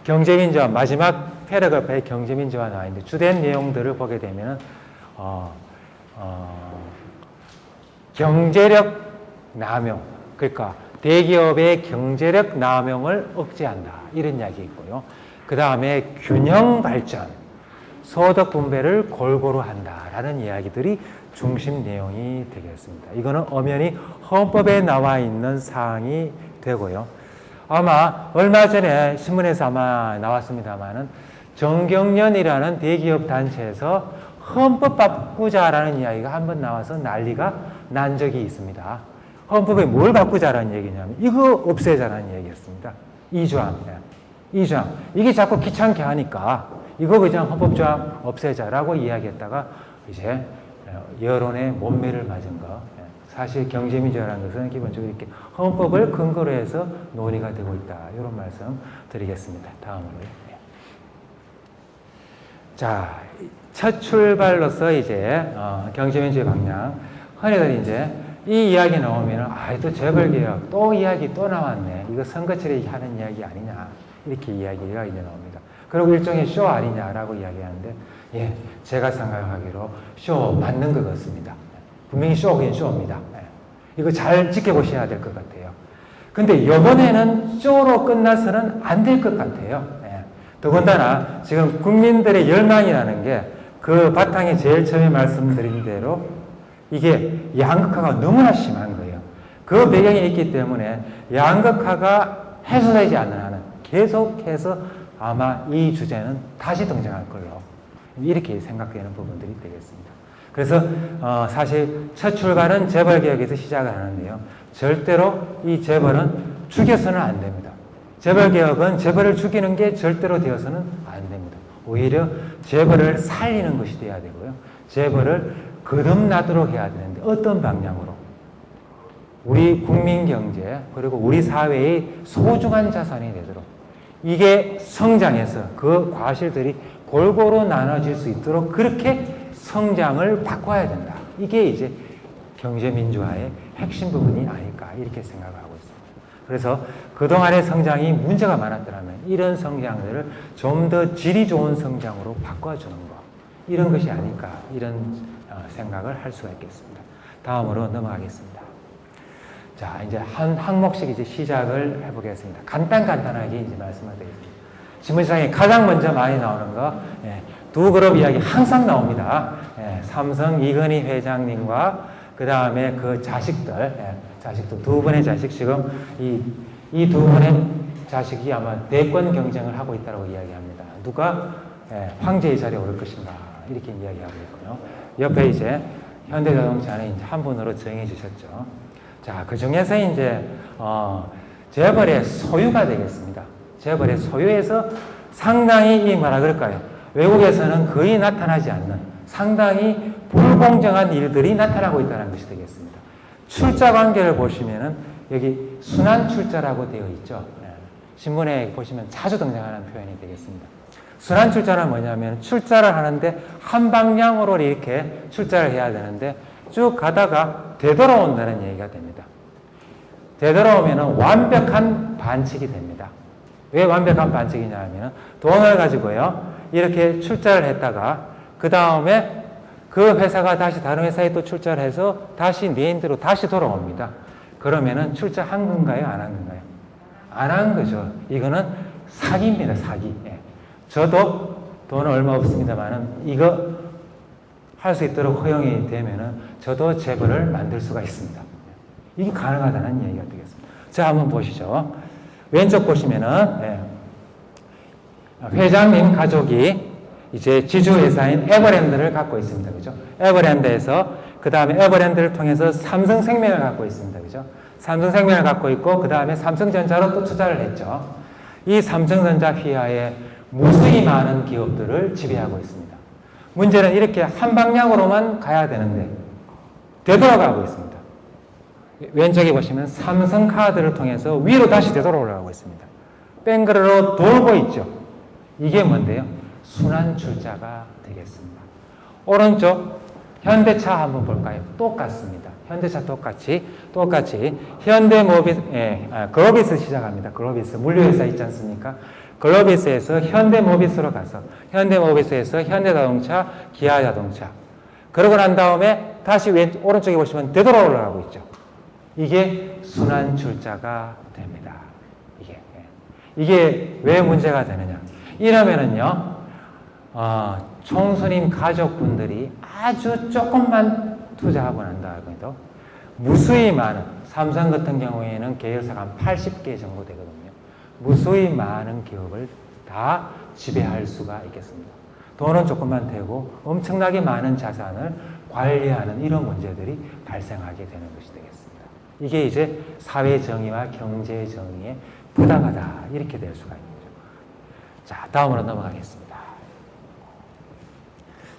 경제민주화 마지막 패러그래프에 경제민주화 나와 있는데 주된 내용들을 보게 되면 경제력 남용, 그러니까 대기업의 경제력 남용을 억제한다 이런 이야기 있고요. 그 다음에 균형 발전, 소득 분배를 골고루 한다라는 이야기들이 중심 내용이 되겠습니다. 이거는 엄연히 헌법에 나와 있는 사항이 되고요. 아마 얼마 전에 신문에서 아마 나왔습니다만은 정경련이라는 대기업 단체에서 헌법 바꾸자라는 이야기가 한번 나와서 난리가 난 적이 있습니다. 헌법에 뭘 바꾸자라는 얘기냐면 이거 없애자라는 얘기였습니다. 2조항. 2조항. 이게 자꾸 귀찮게 하니까 이거 그냥 헌법조항 없애자라고 이야기했다가 이제 여론의 몸매를 맞은 거. 사실 경제민주화라는 것은 기본적으로 이렇게 헌법을 근거로 해서 논의가 되고 있다. 이런 말씀 드리겠습니다. 다음으로요. 자, 첫 출발로서 이제 경제민주의 방향. 흔히들 이제 이 이야기 나오면 또 재벌개혁 또 이야기 또 나왔네. 이거 선거철에 하는 이야기 아니냐. 이렇게 이야기가 이제 나옵니다. 그리고 일종의 쇼 아니냐라고 이야기하는데 예, 제가 생각하기로 쇼 맞는 것 같습니다. 분명히 쇼긴 쇼입니다. 이거 잘 지켜보셔야 될 것 같아요. 근데 이번에는 쇼로 끝나서는 안 될 것 같아요. 더군다나 지금 국민들의 열망이라는 게 그 바탕에 제일 처음에 말씀드린 대로 이게 양극화가 너무나 심한 거예요. 그 배경이 있기 때문에 양극화가 해소되지 않는 한은 계속해서 아마 이 주제는 다시 등장할 걸로 이렇게 생각되는 부분들이 되겠습니다. 그래서 사실 첫 출발은 재벌개혁에서 시작을 하는데요. 절대로 이 재벌은 죽여서는 안 됩니다. 재벌개혁은 재벌을 죽이는 게 절대로 되어서는 안 됩니다. 오히려 재벌을 살리는 것이 돼야 되고요. 재벌을 거듭나도록 해야 되는데 어떤 방향으로? 우리 국민 경제 그리고 우리 사회의 소중한 자산이 되도록 이게 성장해서 그 과실들이 골고루 나눠질 수 있도록 그렇게 성장을 바꿔야 된다. 이게 이제 경제민주화의 핵심 부분이 아닐까 이렇게 생각하고 있습니다. 그래서 그동안의 성장이 문제가 많았더라면 이런 성장들을 좀 더 질이 좋은 성장으로 바꿔주는 것 이런 것이 아닐까 이런 생각을 할 수가 있겠습니다. 다음으로 넘어가겠습니다. 자, 이제 한 항목씩 이제 시작을 해보겠습니다. 간단하게 이제 말씀을 드리겠습니다. 신문시장에 가장 먼저 많이 나오는 거, 두 그룹 이야기 항상 나옵니다. 삼성 이건희 회장님과 그 다음에 그 자식들, 자식들 두 분의 자식 지금 이 두 분의 자식이 아마 대권 경쟁을 하고 있다고 이야기합니다. 누가 황제의 자리에 오를 것인가 이렇게 이야기하고 있고요. 옆에 이제 현대자동차는 이제 한 분으로 정해 주셨죠. 자, 그 중에서 이제 재벌의 소유가 되겠습니다. 재벌의 소유에서 상당히 이 뭐라 그럴까요? 외국에서는 거의 나타나지 않는 상당히 불공정한 일들이 나타나고 있다는 것이 되겠습니다. 출자 관계를 보시면은 여기 순환 출자라고 되어 있죠. 신문에 보시면 자주 등장하는 표현이 되겠습니다. 순환 출자는 뭐냐면 출자를 하는데 한 방향으로 이렇게 출자를 해야 되는데 쭉 가다가 되돌아온다는 얘기가 됩니다. 되돌아오면 완벽한 반칙이 됩니다. 왜 완벽한 반칙이냐 하면 돈을 가지고요 이렇게 출자를 했다가 그 다음에 그 회사가 다시 다른 회사에 또 출자를 해서 다시 네임대로 다시 돌아옵니다. 그러면은 출자한 건가요? 안 한 건가요? 안 한 거죠. 이거는 사기입니다. 사기. 저도 돈 얼마 없습니다만은 이거 할 수 있도록 허용이 되면은 저도 재벌을 만들 수가 있습니다. 이게 가능하다는 얘기가 되겠습니다. 자, 한번 보시죠. 왼쪽 보시면은 회장님 가족이 이제 지주회사인 에버랜드를 갖고 있습니다. 그죠? 에버랜드에서 그 다음에 에버랜드를 통해서 삼성생명을 갖고 있습니다. 그죠? 삼성생명을 갖고 있고 그 다음에 삼성전자로 또 투자를 했죠. 이 삼성전자 휘하에 무수히 많은 기업들을 지배하고 있습니다. 문제는 이렇게 한 방향으로만 가야 되는데 되돌아가고 있습니다. 왼쪽에 보시면 삼성카드를 통해서 위로 다시 되돌아오려고 있습니다. 뺑그르로 돌고 있죠. 이게 뭔데요? 순환 출자가 되겠습니다. 오른쪽 현대차 한번 볼까요? 똑같습니다. 현대차 똑같이 현대모비스, 글로비스 시작합니다. 글로비스 물류회사 있지 않습니까? 글로비스에서 현대모비스로 가서 현대모비스에서 현대자동차, 기아자동차 그러고 난 다음에 다시 오른쪽에 보시면 되돌아 올라가고 있죠. 이게 순환 출자가 됩니다. 이게 왜 문제가 되느냐? 이러면은요, 총수님 가족분들이 아주 조금만 투자하고 난다 하더라도 무수히 많은, 삼성 같은 경우에는 계열사가 한 80개 정도 되거든요. 무수히 많은 기업을 다 지배할 수가 있겠습니다. 돈은 조금만 되고 엄청나게 많은 자산을 관리하는 이런 문제들이 발생하게 되는 것이 되겠습니다. 이게 이제 사회 정의와 경제 정의에 부당하다 이렇게 될 수가 있는 거죠. 자, 다음으로 넘어가겠습니다.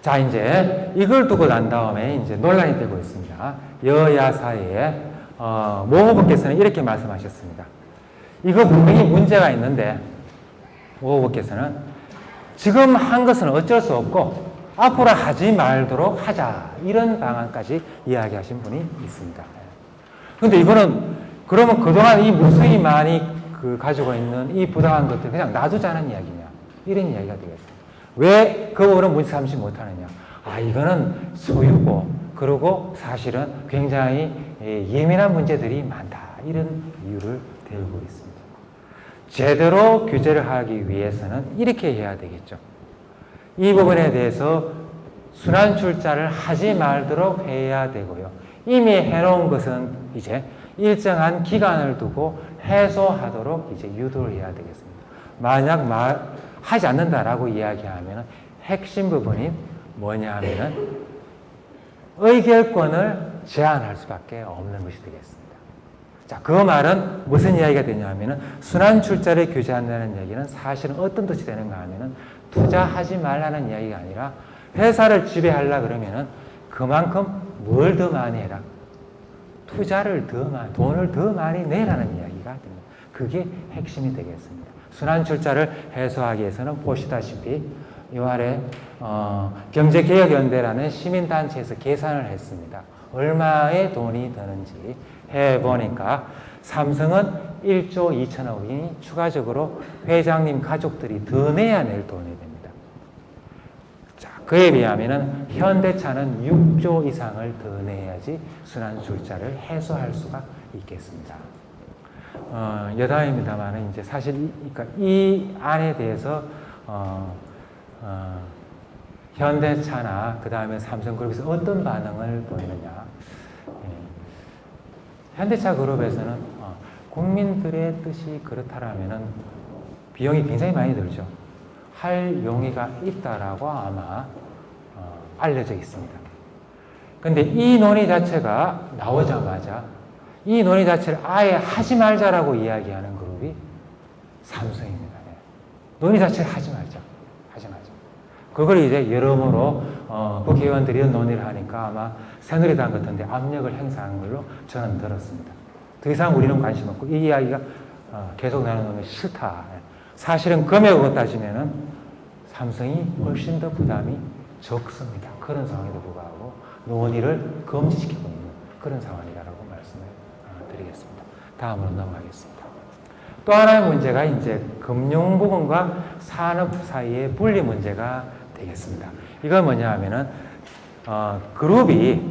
자, 이제 이걸 두고 난 다음에 이제 논란이 되고 있습니다. 여야 사이에 모 후보께서는 이렇게 말씀하셨습니다. 이거 분명히 문제가 있는데 모 후보께서는 지금 한 것은 어쩔 수 없고 앞으로 하지 말도록 하자 이런 방안까지 이야기하신 분이 있습니다. 그런데 이거는 그러면 그동안 이 무수히 많이 가지고 있는 이 부당한 것들 그냥 놔두자는 이야기냐 이런 이야기가 되겠습니다. 왜 그 부분은 문제 삼지 못하느냐? 이거는 소유고 그리고 사실은 굉장히 예민한 문제들이 많다 이런 이유를 들고 있습니다. 제대로 규제를 하기 위해서는 이렇게 해야 되겠죠. 이 부분에 대해서 순환 출자를 하지 말도록 해야 되고요. 이미 해놓은 것은 이제 일정한 기간을 두고 해소하도록 이제 유도를 해야 되겠습니다. 만약 하지 않는다라고 이야기하면 핵심 부분이 뭐냐 하면은 의결권을 제한할 수밖에 없는 것이 되겠습니다. 자, 그 말은 무슨 이야기가 되냐 하면은 순환 출자를 규제한다는 얘기는 사실은 어떤 뜻이 되는가 하면은 투자하지 말라는 이야기가 아니라 회사를 지배하려 그러면은 그만큼 뭘 더 많이 해라? 투자를 더 많이, 돈을 더 많이 내라는 이야기가 됩니다. 그게 핵심이 되겠습니다. 순환출자를 해소하기 위해서는 보시다시피 이 아래 경제개혁연대라는 시민단체에서 계산을 했습니다. 얼마의 돈이 드는지 해보니까 삼성은 1조 2천억이 추가적으로 회장님 가족들이 더 내야 낼 돈이 됩니다. 자, 그에 비하면 현대차는 6조 이상을 더 내야지 순환출자를 해소할 수가 있겠습니다. 여담입니다만 이제 사실 그러니까 이 안에 대해서 현대차나 그 다음에 삼성그룹에서 어떤 반응을 보이느냐. 현대차 그룹에서는 국민들의 뜻이 그렇다라면은 비용이 굉장히 많이 들죠. 할 용의가 있다라고 아마 알려져 있습니다. 근데 이 논의 자체가 나오자마자 이 논의 자체를 아예 하지 말자라고 이야기하는 그룹이 삼성입니다. 네. 논의 자체를 하지 말자. 하지 말자. 그걸 이제 여러모로 국회의원들이 논의를 하니까 아마 새누리당 같은데 압력을 행사한 걸로 저는 들었습니다. 더 이상 우리는 관심 없고 이 이야기가 계속 나누는 게 싫다. 사실은 금액으로 따지면은 삼성이 훨씬 더 부담이 적습니다. 그런 상황에도 불구하고 논의를 금지시키고 있는 그런 상황이라고 말씀을 드리겠습니다. 다음으로 넘어가겠습니다. 또 하나의 문제가 이제 금융 부분과 산업 사이의 분리 문제가 되겠습니다. 이건 뭐냐 하면은 그룹이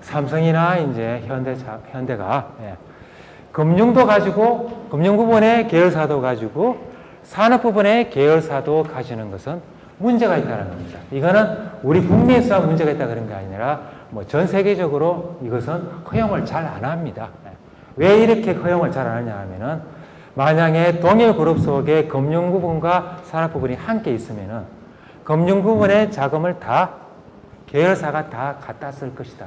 삼성이나 이제 현대가 금융도 가지고 금융 부분의 계열사도 가지고 산업 부분의 계열사도 가지는 것은 문제가 있다는 겁니다. 이거는 우리 국내에서 문제가 있다 그런 게 아니라 뭐 전 세계적으로 이것은 허용을 잘 안 합니다. 왜 이렇게 허용을 잘 안 하냐 하면은 만약에 동일 그룹 속에 금융 부분과 산업 부분이 함께 있으면은 금융 부분의 자금을 다 계열사가 다 갖다 쓸 것이다.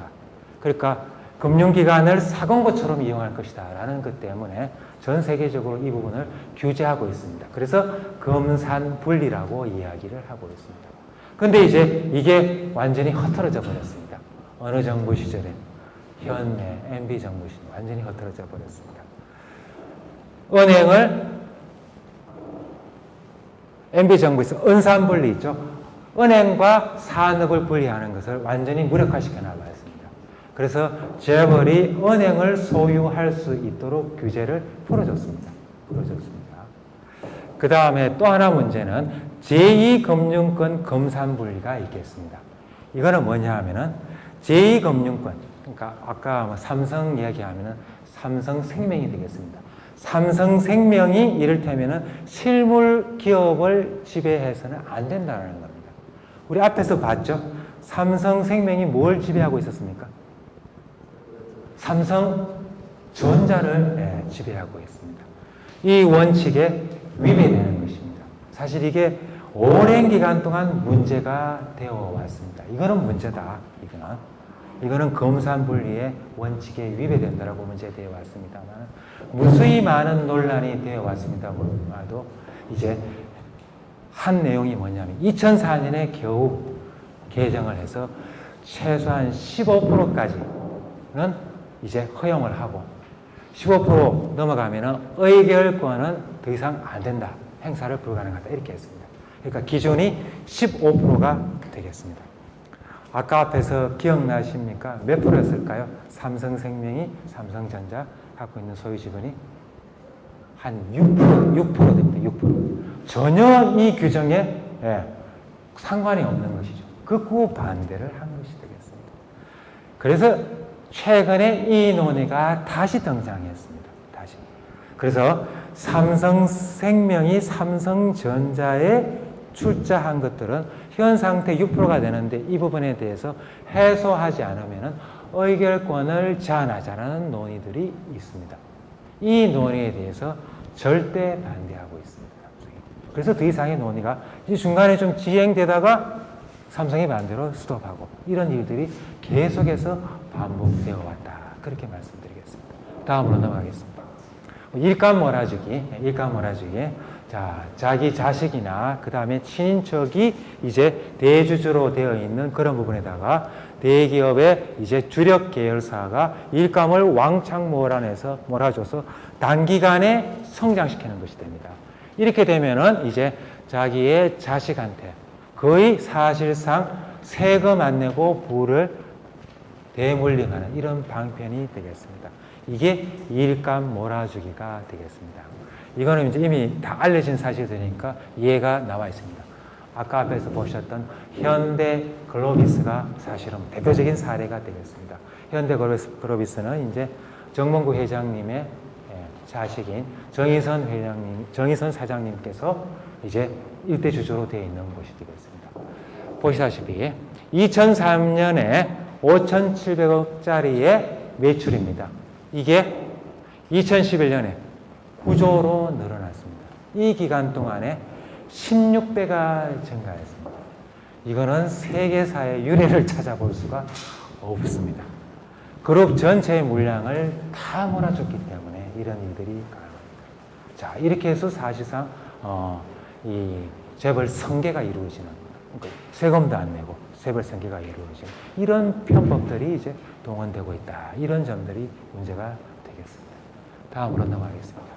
그러니까 금융기관을 사금고처럼 이용할 것이다. 라는 것 때문에 전 세계적으로 이 부분을 규제하고 있습니다. 그래서 금산분리라고 이야기를 하고 있습니다. 근데 이제 이게 완전히 흐트러져 버렸습니다. 어느 정부 시절에 현대 MB 정부 시절에 완전히 흐트러져 버렸습니다. 은행을 MB 정부에서 은산분리 있죠. 은행과 산업을 분리하는 것을 완전히 무력화시켜 나갔습니다. 그래서 재벌이 은행을 소유할 수 있도록 규제를 풀어줬습니다. 그 다음에 또 하나 문제는 제2금융권 금산분리가 있겠습니다. 이거는 뭐냐 하면은 제2금융권, 그러니까 아까 뭐 삼성 이야기하면은 삼성생명이 되겠습니다. 삼성생명이 이를테면은 실물 기업을 지배해서는 안 된다는 겁니다. 우리 앞에서 봤죠? 삼성생명이 뭘 지배하고 있었습니까? 삼성전자를 지배하고 있습니다. 이 원칙에 위배되는 것입니다. 사실 이게 오랜 기간 동안 문제가 되어 왔습니다. 이거는 문제다. 이거는 금산분리의 원칙에 위배된다라고 문제되어 왔습니다만 무수히 많은 논란이 되어 왔습니다만도 이제 한 내용이 뭐냐면 2004년에 겨우 개정을 해서 최소한 15%까지는 이제 허용을 하고 15% 넘어가면은 의결권은 더 이상 안 된다. 행사를 불가능하다. 이렇게 했습니다. 그러니까 기준이 15%가 되겠습니다. 아까 앞에서 기억나십니까? 몇 프로였을까요? 삼성생명이 삼성전자 갖고 있는 소유 지분이 한 6% 됩니다. 6%. 전혀 이 규정에 상관이 없는 것이죠. 극구 반대를 한 것이 되겠습니다. 그래서 최근에 이 논의가 다시 등장했습니다. 다시. 그래서 삼성생명이 삼성전자에 출자한 것들은 현 상태 6%가 되는데 이 부분에 대해서 해소하지 않으면 의결권을 제한하자는 논의들이 있습니다. 이 논의에 대해서 절대 반대하고 있습니다. 그래서 더 이상의 논의가 이 중간에 좀 진행되다가 삼성이 반대로 스톱하고 이런 일들이 계속해서 반복되어 왔다. 그렇게 말씀드리겠습니다. 다음으로 넘어가겠습니다. 일감 몰아주기. 자, 자기 자식이나 그 다음에 친인척이 이제 대주주로 되어 있는 그런 부분에다가 대기업의 이제 주력 계열사가 일감을 왕창 몰아줘서 단기간에 성장시키는 것이 됩니다. 이렇게 되면은 이제 자기의 자식한테 거의 사실상 세금 안 내고 부를 대물림하는 이런 방편이 되겠습니다. 이게 일감 몰아주기가 되겠습니다. 이거는 이제 이미 다 알려진 사실이니까 이해가 나와 있습니다. 아까 앞에서 보셨던 현대 글로비스가 사실은 대표적인 사례가 되겠습니다. 현대 글로비스는 이제 정몽구 회장님의 자식인 정의선 사장님께서 이제 일대 주주로 되어 있는 것이 되겠습니다. 보시다시피 2003년에 5,700억짜리의 매출입니다. 이게 2011년에 9조로 늘어났습니다. 이 기간 동안에 16배가 증가했습니다. 이거는 세계사의 유례를 찾아볼 수가 없습니다. 그룹 전체의 물량을 다 몰아줬기 때문에 이런 일들이 가능합니다. 자, 이렇게 해서 사실상 이 재벌 성계가 이루어지는, 그러니까 세금도 안 내고 재벌 성계가 이루어지는 이런 편법들이 이제 동원되고 있다. 이런 점들이 문제가 되겠습니다. 다음으로 넘어가겠습니다.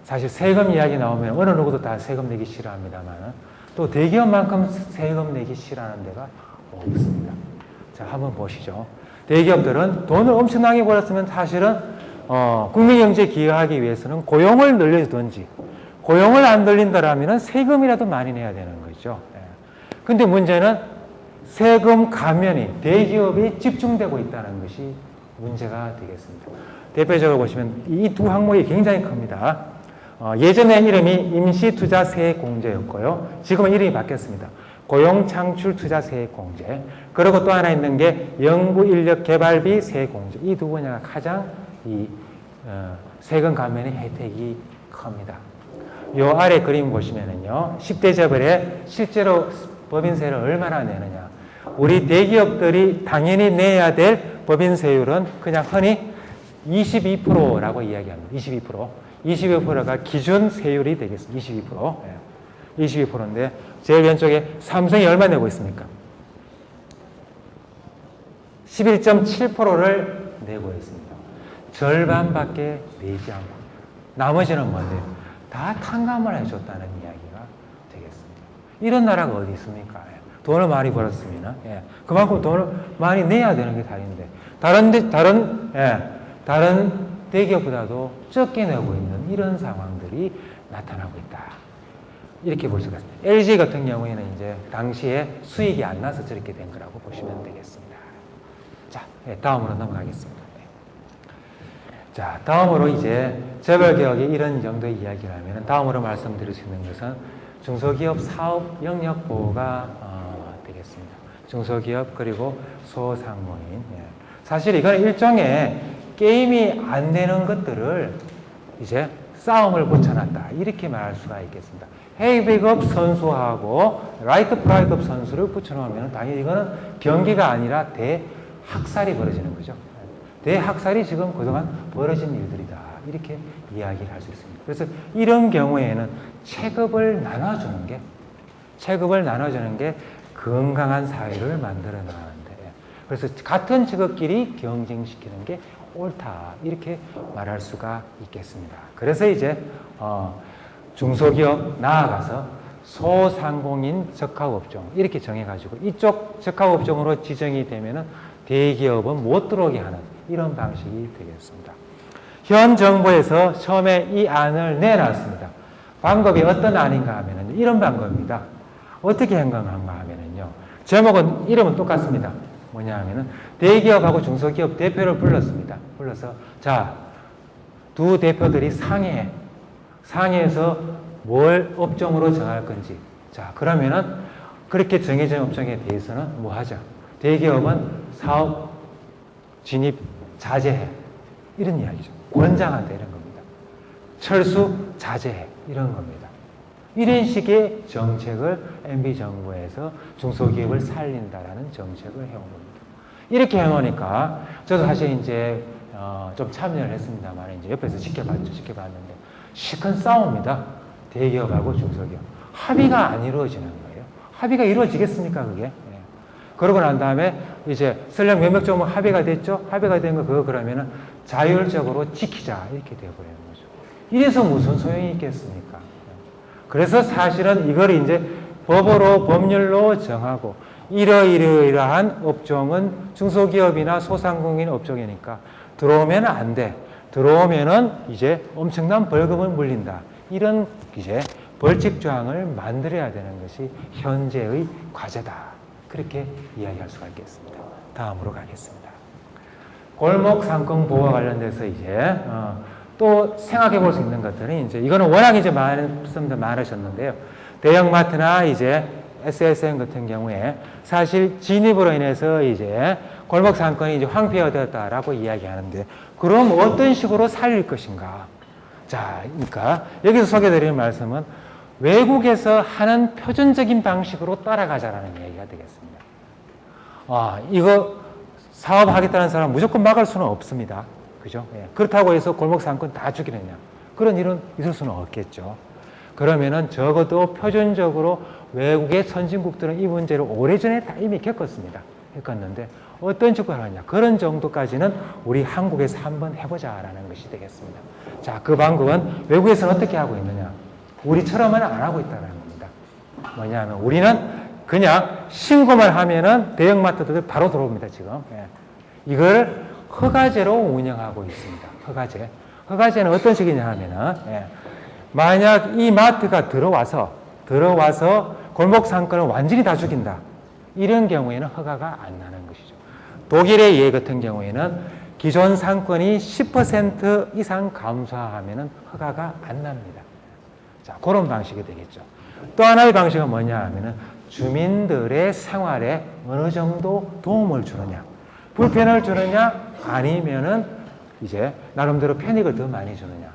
사실 세금 이야기 나오면 어느 누구도 다 세금 내기 싫어합니다만 또 대기업만큼 세금 내기 싫어하는 데가 없습니다. 자, 한번 보시죠. 대기업들은 돈을 엄청나게 벌었으면 사실은 국민경제에 기여하기 위해서는 고용을 늘려주든지 고용을 안 늘린다라면 세금이라도 많이 내야 되는 거죠. 근데 문제는 세금 감면이 대기업이 집중되고 있다는 것이 문제가 되겠습니다. 대표적으로 보시면 이 두 항목이 굉장히 큽니다. 예전에 이름이 임시투자세액공제였고요. 지금은 이름이 바뀌었습니다. 고용창출투자세액공제. 그리고 또 하나 있는 게 연구인력개발비 세액공제. 이 두 분야가 가장 세금 감면의 혜택이 큽니다. 요 아래 그림 보시면은요, 10대 재벌에 실제로 법인세를 얼마나 내느냐. 우리 대기업들이 당연히 내야 될 법인세율은 그냥 흔히 22%라고 이야기합니다. 22%. 22%가 기준 세율이 되겠습니다. 22%. 22%인데, 제일 왼쪽에 삼성이 얼마 내고 있습니까? 11.7%를 내고 있습니다. 절반밖에 내지 않고. 나머지는 뭔데요? 다 탕감을 해줬다는 이야기가 되겠습니다. 이런 나라가 어디 있습니까? 돈을 많이 벌었으면, 그만큼 돈을 많이 내야 되는 게 다른데, 다른 대기업보다도 적게 내고 있는 이런 상황들이 나타나고 있다. 이렇게 볼 수가 있습니다. LG 같은 경우에는 이제 당시에 수익이 안 나서 저렇게 된 거라고 보시면 되겠습니다. 자, 다음으로 넘어가겠습니다. 자, 다음으로 이제 재벌개혁의 이런 정도의 이야기를 하면 다음으로 말씀드릴 수 있는 것은 중소기업 사업 영역 보호가 되겠습니다. 중소기업 그리고 소상공인. 사실 이건 일종의 게임이 안 되는 것들을 이제 싸움을 붙여놨다. 이렇게 말할 수가 있겠습니다. 헤이비급 선수하고 라이트 프라이급 선수를 붙여놓으면 당연히 이거는 경기가 아니라 대학살이 벌어지는 거죠. 대학살이 지금 그동안 벌어진 일들이다. 이렇게 이야기를 할 수 있습니다. 그래서 이런 경우에는 체급을 나눠주는 게 건강한 사회를 만들어 나가는데, 그래서 같은 직업끼리 경쟁시키는 게 옳다. 이렇게 말할 수가 있겠습니다. 그래서 이제 중소기업 나아가서 소상공인 적합업종 이렇게 정해가지고 이쪽 적합업종으로 지정이 되면은 대기업은 못 들어오게 하는 이런 방식이 되겠습니다. 현 정부에서 처음에 이 안을 내놨습니다. 방법이 어떤 안인가 하면은 이런 방법입니다. 어떻게 행동한가 하면은요. 제목은 이름은 똑같습니다. 뭐냐 하면은 대기업하고 중소기업 대표를 불렀습니다. 불러서 자, 두 대표들이 상의해서 뭘 업종으로 정할 건지. 자, 그러면은 그렇게 정해진 업종에 대해서는 뭐 하자. 대기업은 사업 진입 자제해. 이런 이야기죠. 권장한다 이런 겁니다. 철수 자제해. 이런 겁니다. 이런 식의 정책을 MB정부에서 중소기업을 살린다라는 정책을 해온 겁니다. 이렇게 해놓으니까 저도 사실 이제 좀 참여를 했습니다만 이제 옆에서 지켜봤는데 시큰 싸움입니다. 대기업하고 중소기업. 합의가 안 이루어지는 거예요. 합의가 이루어지겠습니까, 그게? 예. 그러고 난 다음에 이제 설령 몇몇 종목 합의가 됐죠? 합의가 된 거 그거 그러면은 자율적으로 지키자. 이렇게 되어버리는 거죠. 이래서 무슨 소용이 있겠습니까? 그래서 사실은 이걸 이제 법으로, 법률로 정하고 이러이러한 업종은 중소기업이나 소상공인 업종이니까 들어오면 안 돼. 들어오면은 이제 엄청난 벌금을 물린다. 이런 이제 벌칙 조항을 만들어야 되는 것이 현재의 과제다. 그렇게 이야기할 수가 있겠습니다. 다음으로 가겠습니다. 골목 상권 보호와 관련돼서 이제 또 생각해 볼 수 있는 것들은 이제 이거는 워낙 이제 말씀도 많으셨는데요. 대형마트나 이제 SSM 같은 경우에 사실 진입으로 인해서 이제 골목 상권이 이제 황폐화되었다라고 이야기하는데 그럼 어떤 식으로 살릴 것인가? 자, 그러니까 여기서 소개드리는 말씀은 외국에서 하는 표준적인 방식으로 따라가자라는 얘기가 되겠습니다. 이거 사업하겠다는 사람 무조건 막을 수는 없습니다. 그죠? 예. 그렇다고 해서 골목 상권 다 죽이느냐? 그런 일은 있을 수는 없겠죠. 그러면은 적어도 표준적으로 외국의 선진국들은 이 문제를 오래전에 다 이미 겪었는데 어떤 식으로 하느냐? 그런 정도까지는 우리 한국에서 한번 해보자라는 것이 되겠습니다. 자, 그 방법은 외국에서는 어떻게 하고 있느냐? 우리처럼은 안 하고 있다는 겁니다. 뭐냐면 우리는 그냥 신고만 하면은 대형마트들 바로 들어옵니다, 지금. 예. 이걸 허가제로 운영하고 있습니다. 허가제. 허가제는 어떤 식이냐 하면은, 예. 만약 이 마트가 들어와서 골목 상권을 완전히 다 죽인다. 이런 경우에는 허가가 안 나는 것이죠. 독일의 예 같은 경우에는 기존 상권이 10% 이상 감소하면은 허가가 안 납니다. 자, 그런 방식이 되겠죠. 또 하나의 방식은 뭐냐 하면은 주민들의 생활에 어느 정도 도움을 주느냐, 불편을 주느냐, 아니면은 이제 나름대로 편익을 더 많이 주느냐.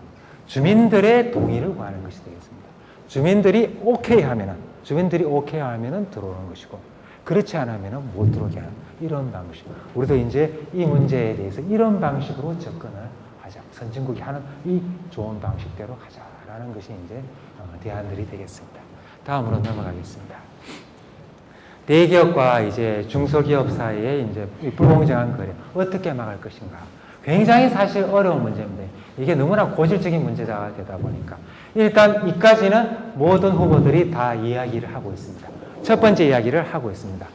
주민들의 동의를 구하는 것이 되겠습니다. 주민들이 오케이 하면은 들어오는 것이고, 그렇지 않으면은 못 들어오게 하는 이런 방식. 우리도 이제 이 문제에 대해서 이런 방식으로 접근을 하자. 선진국이 하는 이 좋은 방식대로 하자라는 것이 이제 대안들이 되겠습니다. 다음으로 넘어가겠습니다. 대기업과 이제 중소기업 사이에 이제 불공정한 거래 어떻게 막을 것인가? 굉장히 사실 어려운 문제인데 이게 너무나 고질적인 문제가 되다 보니까 일단 이까지는 모든 후보들이 다 이야기를 하고 있습니다. 첫 번째 이야기를 하고 있습니다.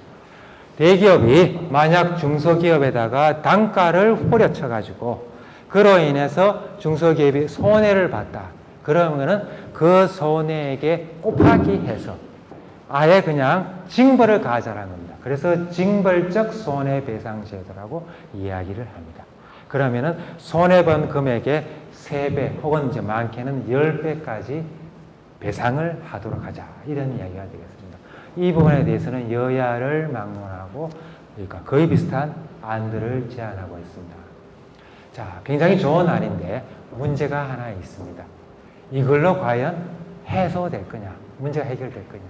대기업이 만약 중소기업에다가 단가를 후려쳐 가지고 그로 인해서 중소기업이 손해를 봤다. 그러면은 그 손해에게 곱하기 해서 아예 그냥 징벌을 가하자라는 겁니다. 그래서 징벌적 손해배상제도라고 이야기를 합니다. 그러면은 손해본 금액의 3배 혹은 이제 많게는 10배까지 배상을 하도록 하자. 이런 이야기가 되겠습니다. 이 부분에 대해서는 여야를 막론하고 그러니까 거의 비슷한 안들을 제안하고 있습니다. 자, 굉장히 좋은 안인데 문제가 하나 있습니다. 이걸로 과연 해소될 거냐? 문제가 해결될 거냐?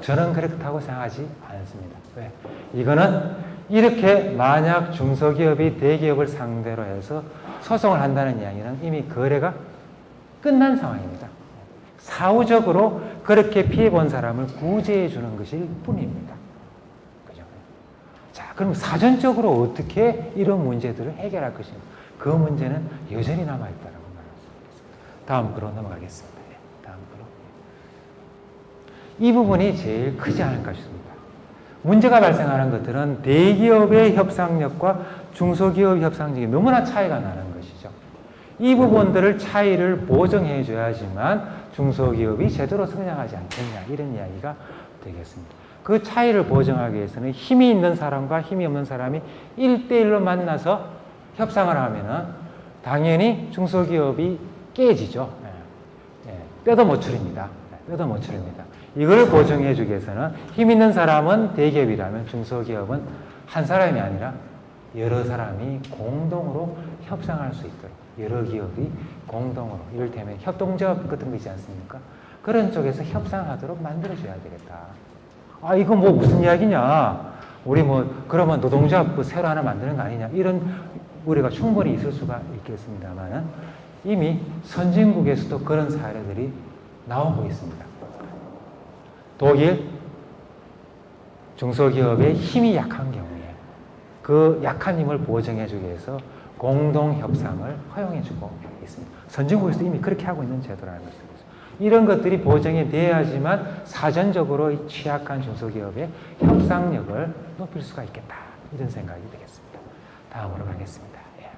저는 그렇다고 생각하지 않습니다. 왜? 이거는 이렇게 만약 중소기업이 대기업을 상대로 해서 소송을 한다는 이야기는 이미 거래가 끝난 상황입니다. 사후적으로 그렇게 피해본 사람을 구제해 주는 것일 뿐입니다. 그죠? 자, 그럼 사전적으로 어떻게 이런 문제들을 해결할 것인가? 그 문제는 여전히 남아있다고 말할 수 있습니다. 다음 거로 넘어가겠습니다. 다음 거로. 이 부분이 제일 크지 않을까 싶습니다. 문제가 발생하는 것들은 대기업의 협상력과 중소기업 협상력이 너무나 차이가 나는 것이죠. 이 부분들을 차이를 보정해 줘야지만 중소기업이 제대로 성장하지 않겠냐 이런 이야기가 되겠습니다. 그 차이를 보정하기 위해서는 힘이 있는 사람과 힘이 없는 사람이 1대1로 만나서 협상을 하면은 당연히 중소기업이 깨지죠. 뼈도 못 추립니다. 뼈도 못 추립니다. 이걸 보정해 주기 위해서는 힘 있는 사람은 대기업이라면 중소기업은 한 사람이 아니라 여러 사람이 공동으로 협상할 수 있도록 여러 기업이 공동으로 이를테면 협동조합 같은 거 있지 않습니까? 그런 쪽에서 협상하도록 만들어줘야 되겠다. 아, 이거 뭐 무슨 이야기냐? 우리 뭐 그러면 노동조합 새로 하나 만드는 거 아니냐? 이런 우리가 충분히 있을 수가 있겠습니다만은 이미 선진국에서도 그런 사례들이 나오고 있습니다. 독일 중소기업의 힘이 약한 경우에 그 약한 힘을 보정해주기 위해서 공동협상을 허용해주고 있습니다. 선진국에서도 이미 그렇게 하고 있는 제도라는 것입니다. 이런 것들이 보정이 돼야지만 사전적으로 취약한 중소기업의 협상력을 높일 수가 있겠다. 이런 생각이 되겠습니다. 다음으로 가겠습니다. 예.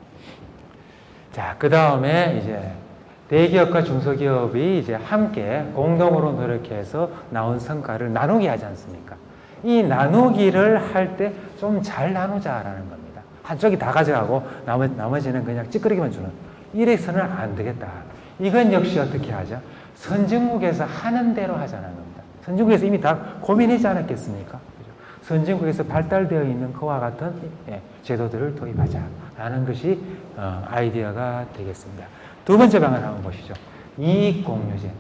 자, 그 다음에 이제 대기업과 중소기업이 이제 함께 공동으로 노력해서 나온 성과를 나누게 하지 않습니까? 이 나누기를 할 때 좀 잘 나누자라는 겁니다. 한쪽이 다 가져가고 나머지는 그냥 찌끄러기만 주는. 이래서는 안 되겠다. 이건 역시 어떻게 하죠? 선진국에서 하는 대로 하자는 겁니다. 선진국에서 이미 다 고민하지 않았겠습니까? 선진국에서 발달되어 있는 그와 같은 제도들을 도입하자라는 것이 아이디어가 되겠습니다. 두 번째 방안 한번 보시죠. 이익공유제.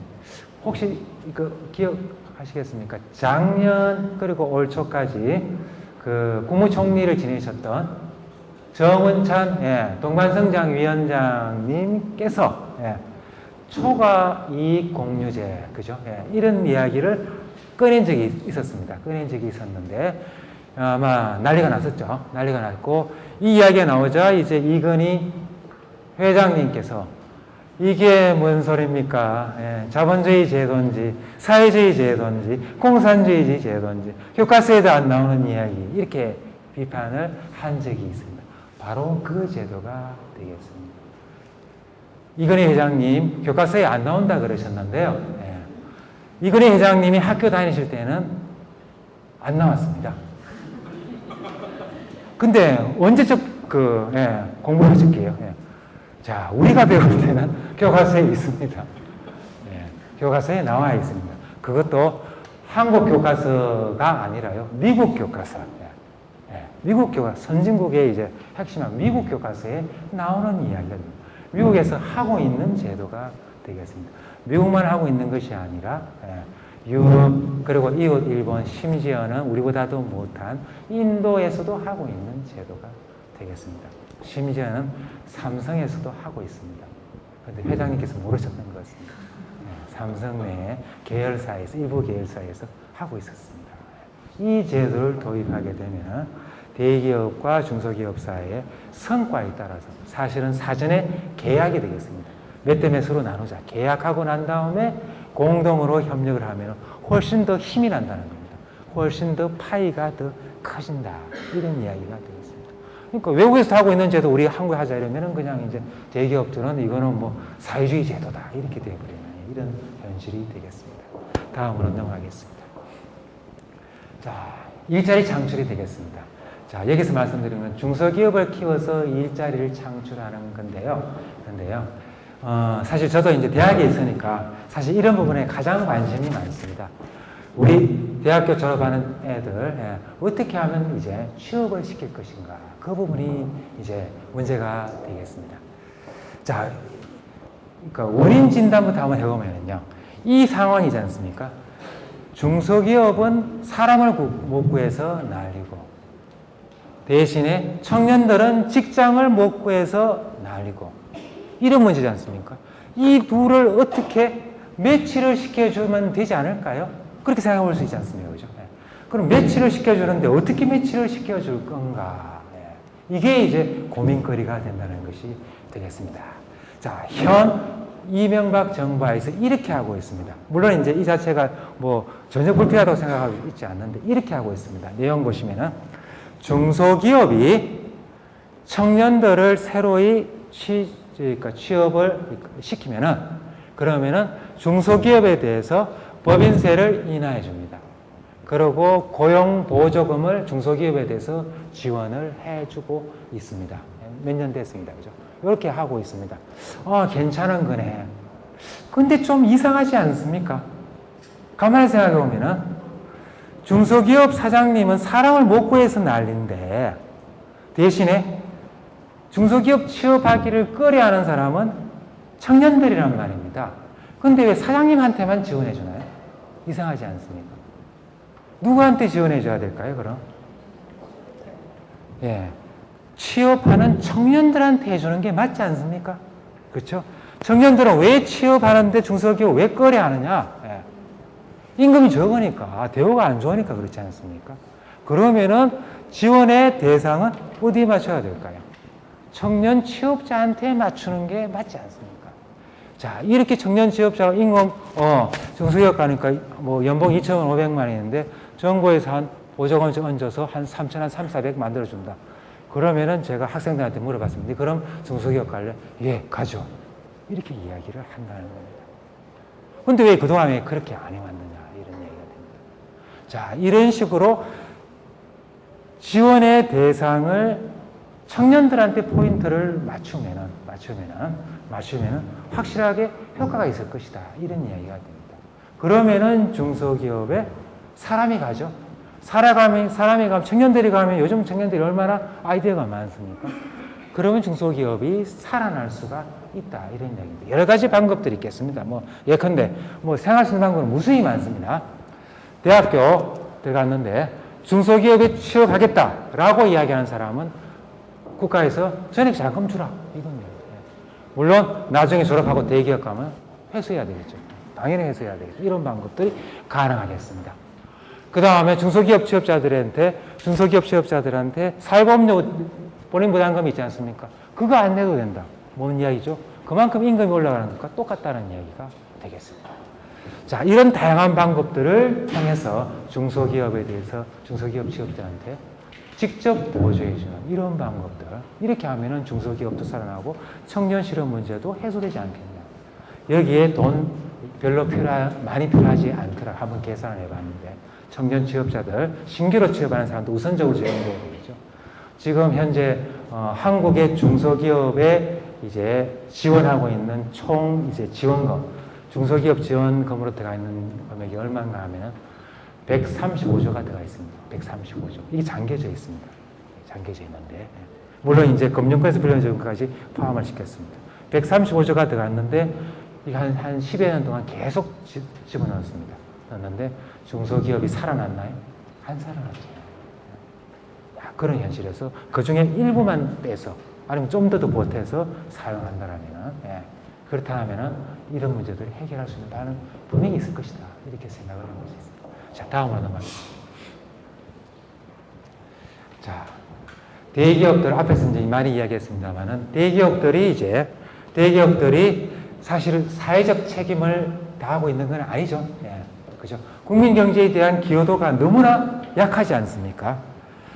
혹시 이거 기억하시겠습니까? 작년 그리고 올 초까지 그 국무총리를 지내셨던 정은찬 동반성장위원장님께서 초과 이익공유제, 그죠? 이런 이야기를 꺼낸 적이 있었습니다. 꺼낸 적이 있었는데 아마 난리가 났었죠. 난리가 났고 이 이야기가 나오자 이제 이건희 회장님께서 이게 뭔 소리입니까? 자본주의 제도인지 사회주의 제도인지 공산주의 제도인지 교과서에도 안 나오는 이야기 이렇게 비판을 한 적이 있습니다. 바로 그 제도가 되겠습니다. 이건희 회장님 교과서에 안 나온다 그러셨는데요. 이건희 회장님이 학교 다니실 때는 안 나왔습니다. 근데 언제적 공부를 하실게요. 자, 우리가 배울 때는 교과서에 있습니다. 교과서에 나와 있습니다. 그것도 한국 교과서가 아니라요. 미국 교과서. 미국 교과서, 선진국의 이제 핵심은 미국 교과서에 나오는 이야기입니다. 미국에서 하고 있는 제도가 되겠습니다. 미국만 하고 있는 것이 아니라 유럽 그리고 이웃 일본 심지어는 우리보다도 못한 인도에서도 하고 있는 제도가 되겠습니다. 심지어는 삼성에서도 하고 있습니다. 그런데 회장님께서 모르셨던 것 같습니다. 삼성 내 계열사에서 일부 계열사에서 하고 있었습니다. 이 제도를 도입하게 되면 대기업과 중소기업 사이의 성과에 따라서 사실은 사전에 계약이 되겠습니다. 몇 대 몇으로 나누자. 계약하고 난 다음에 공동으로 협력을 하면 훨씬 더 힘이 난다는 겁니다. 훨씬 더 파이가 더 커진다. 이런 이야기가 되겠습니다. 그러니까 외국에서 하고 있는 제도 우리 한국에 하자 이러면 그냥 이제 대기업들은 이거는 뭐 사회주의 제도다. 이렇게 되어버리는 이런 현실이 되겠습니다. 다음으로 넘어가겠습니다. 자, 일자리 창출이 되겠습니다. 자, 여기서 말씀드리면 중소기업을 키워서 일자리를 창출하는 건데요. 사실 저도 이제 대학에 있으니까 사실 이런 부분에 가장 관심이 많습니다. 우리 대학교 졸업하는 애들 어떻게 하면 이제 취업을 시킬 것인가 그 부분이 이제 문제가 되겠습니다. 자, 그러니까 원인 진단부터 한번 해보면요, 이 상황이지 않습니까? 중소기업은 사람을 못 구해서 난리고 대신에 청년들은 직장을 못 구해서 난리고 이런 문제지 않습니까? 이 둘을 어떻게 매치를 시켜주면 되지 않을까요? 그렇게 생각해 볼 수 있지 않습니까? 그죠? 그럼 매치를 시켜주는데 어떻게 매치를 시켜줄 건가? 이게 이제 고민거리가 된다는 것이 되겠습니다. 자, 현 이명박 정부에서 이렇게 하고 있습니다. 물론 이제 이 자체가 뭐 전혀 불필요하다고 생각하고 있지 않는데 이렇게 하고 있습니다. 내용 보시면은 중소기업이 청년들을 새로이 취업을 시키면은 그러면은 중소기업에 대해서 법인세를 인하해 줍니다. 그리고 고용보조금을 중소기업에 대해서 지원을 해주고 있습니다. 몇 년 됐습니다. 그죠? 이렇게 하고 있습니다. 괜찮은 거네. 근데 좀 이상하지 않습니까? 가만히 생각해 보면은 중소기업 사장님은 사람을 못 구해서 난리인데 대신에 중소기업 취업하기를 꺼려하는 사람은 청년들이란 말입니다. 근데 왜 사장님한테만 지원해 주나요? 이상하지 않습니까? 누구한테 지원해 줘야 될까요, 그럼? 취업하는 청년들한테 해주는 게 맞지 않습니까? 그렇죠? 청년들은 왜 취업하는데 중소기업 왜 꺼려하느냐? 예. 임금이 적으니까, 대우가 안 좋으니까 그렇지 않습니까? 그러면은 지원의 대상은 어디에 맞춰야 될까요? 청년 취업자한테 맞추는 게 맞지 않습니까? 자, 이렇게 청년 취업자가 임금, 중소기업 가니까 뭐 연봉 2,500만 원인데 정부에서 한 보조금 좀 얹어서 한 3,000, 한 3,400 만들어준다. 그러면은 제가 학생들한테 물어봤습니다. 그럼 중소기업 갈래? 예, 가죠. 이렇게 이야기를 한다는 겁니다. 근데 왜 그동안에 그렇게 안 해왔느냐, 이런 얘기가 됩니다. 자, 이런 식으로 지원의 대상을 청년들한테 포인트를 맞추면은 확실하게 효과가 있을 것이다. 이런 이야기가 됩니다. 그러면은 중소기업에 사람이 가죠. 사람이 가면, 청년들이 가면 요즘 청년들이 얼마나 아이디어가 많습니까? 그러면 중소기업이 살아날 수가 있다. 이런 이야기입니다. 여러 가지 방법들이 있겠습니다. 예컨대, 생활 수 있는 방법은 무수히 많습니다. 대학교 들어갔는데 중소기업에 취업하겠다라고 이야기하는 사람은 국가에서 전액 자금 주라. 이겁니다. 물론 나중에 졸업하고 대기업 가면 회수해야 되겠죠. 당연히 회수해야 되겠죠. 이런 방법들이 가능하겠습니다. 그 다음에 중소기업 취업자들한테 사회보험료 본인 부담금이 있지 않습니까? 그거 안 내도 된다. 뭔 이야기죠? 그만큼 임금이 올라가는 것과 똑같다는 이야기가 되겠습니다. 자, 이런 다양한 방법들을 통해서 중소기업에 대해서 중소기업 취업자한테 직접 보조해주는 이런 방법들. 이렇게 하면은 중소기업도 살아나고 청년 실업 문제도 해소되지 않겠냐. 여기에 돈 별로 많이 필요하지 않더라. 한번 계산을 해봤는데 청년 취업자들, 신규로 취업하는 사람도 우선적으로 제공돼야 되겠죠. 지금 현재 한국의 중소기업에 이제 지원하고 있는 총 이제 지원금, 중소기업 지원금으로 들어가 있는 금액이 얼마인가 하면은 135조가 들어가 있습니다. 135조. 이게 잠겨져 있습니다. 잠겨져 있는데. 물론 이제 금융권에서 빌려준 지원까지 포함을 시켰습니다. 135조가 들어갔는데, 이게 한 10여 년 동안 계속 집어넣었습니다. 넣었는데, 중소기업이 살아났나요? 안 살아났죠. 그런 현실에서 그 중에 일부만 빼서, 아니면 좀 더 보태서 사용한다라면, 그렇다면은 이런 문제들을 해결할 수 있는 방안은 분명히 있을 것이다. 이렇게 생각을 해볼 수 있습니다. 자, 다음으로 넘어가겠습니다. 자, 대기업들, 앞에서 이제 많이 이야기했습니다만은, 대기업들이 사실 사회적 책임을 다하고 있는 건 아니죠. 그죠? 국민 경제에 대한 기여도가 너무나 약하지 않습니까?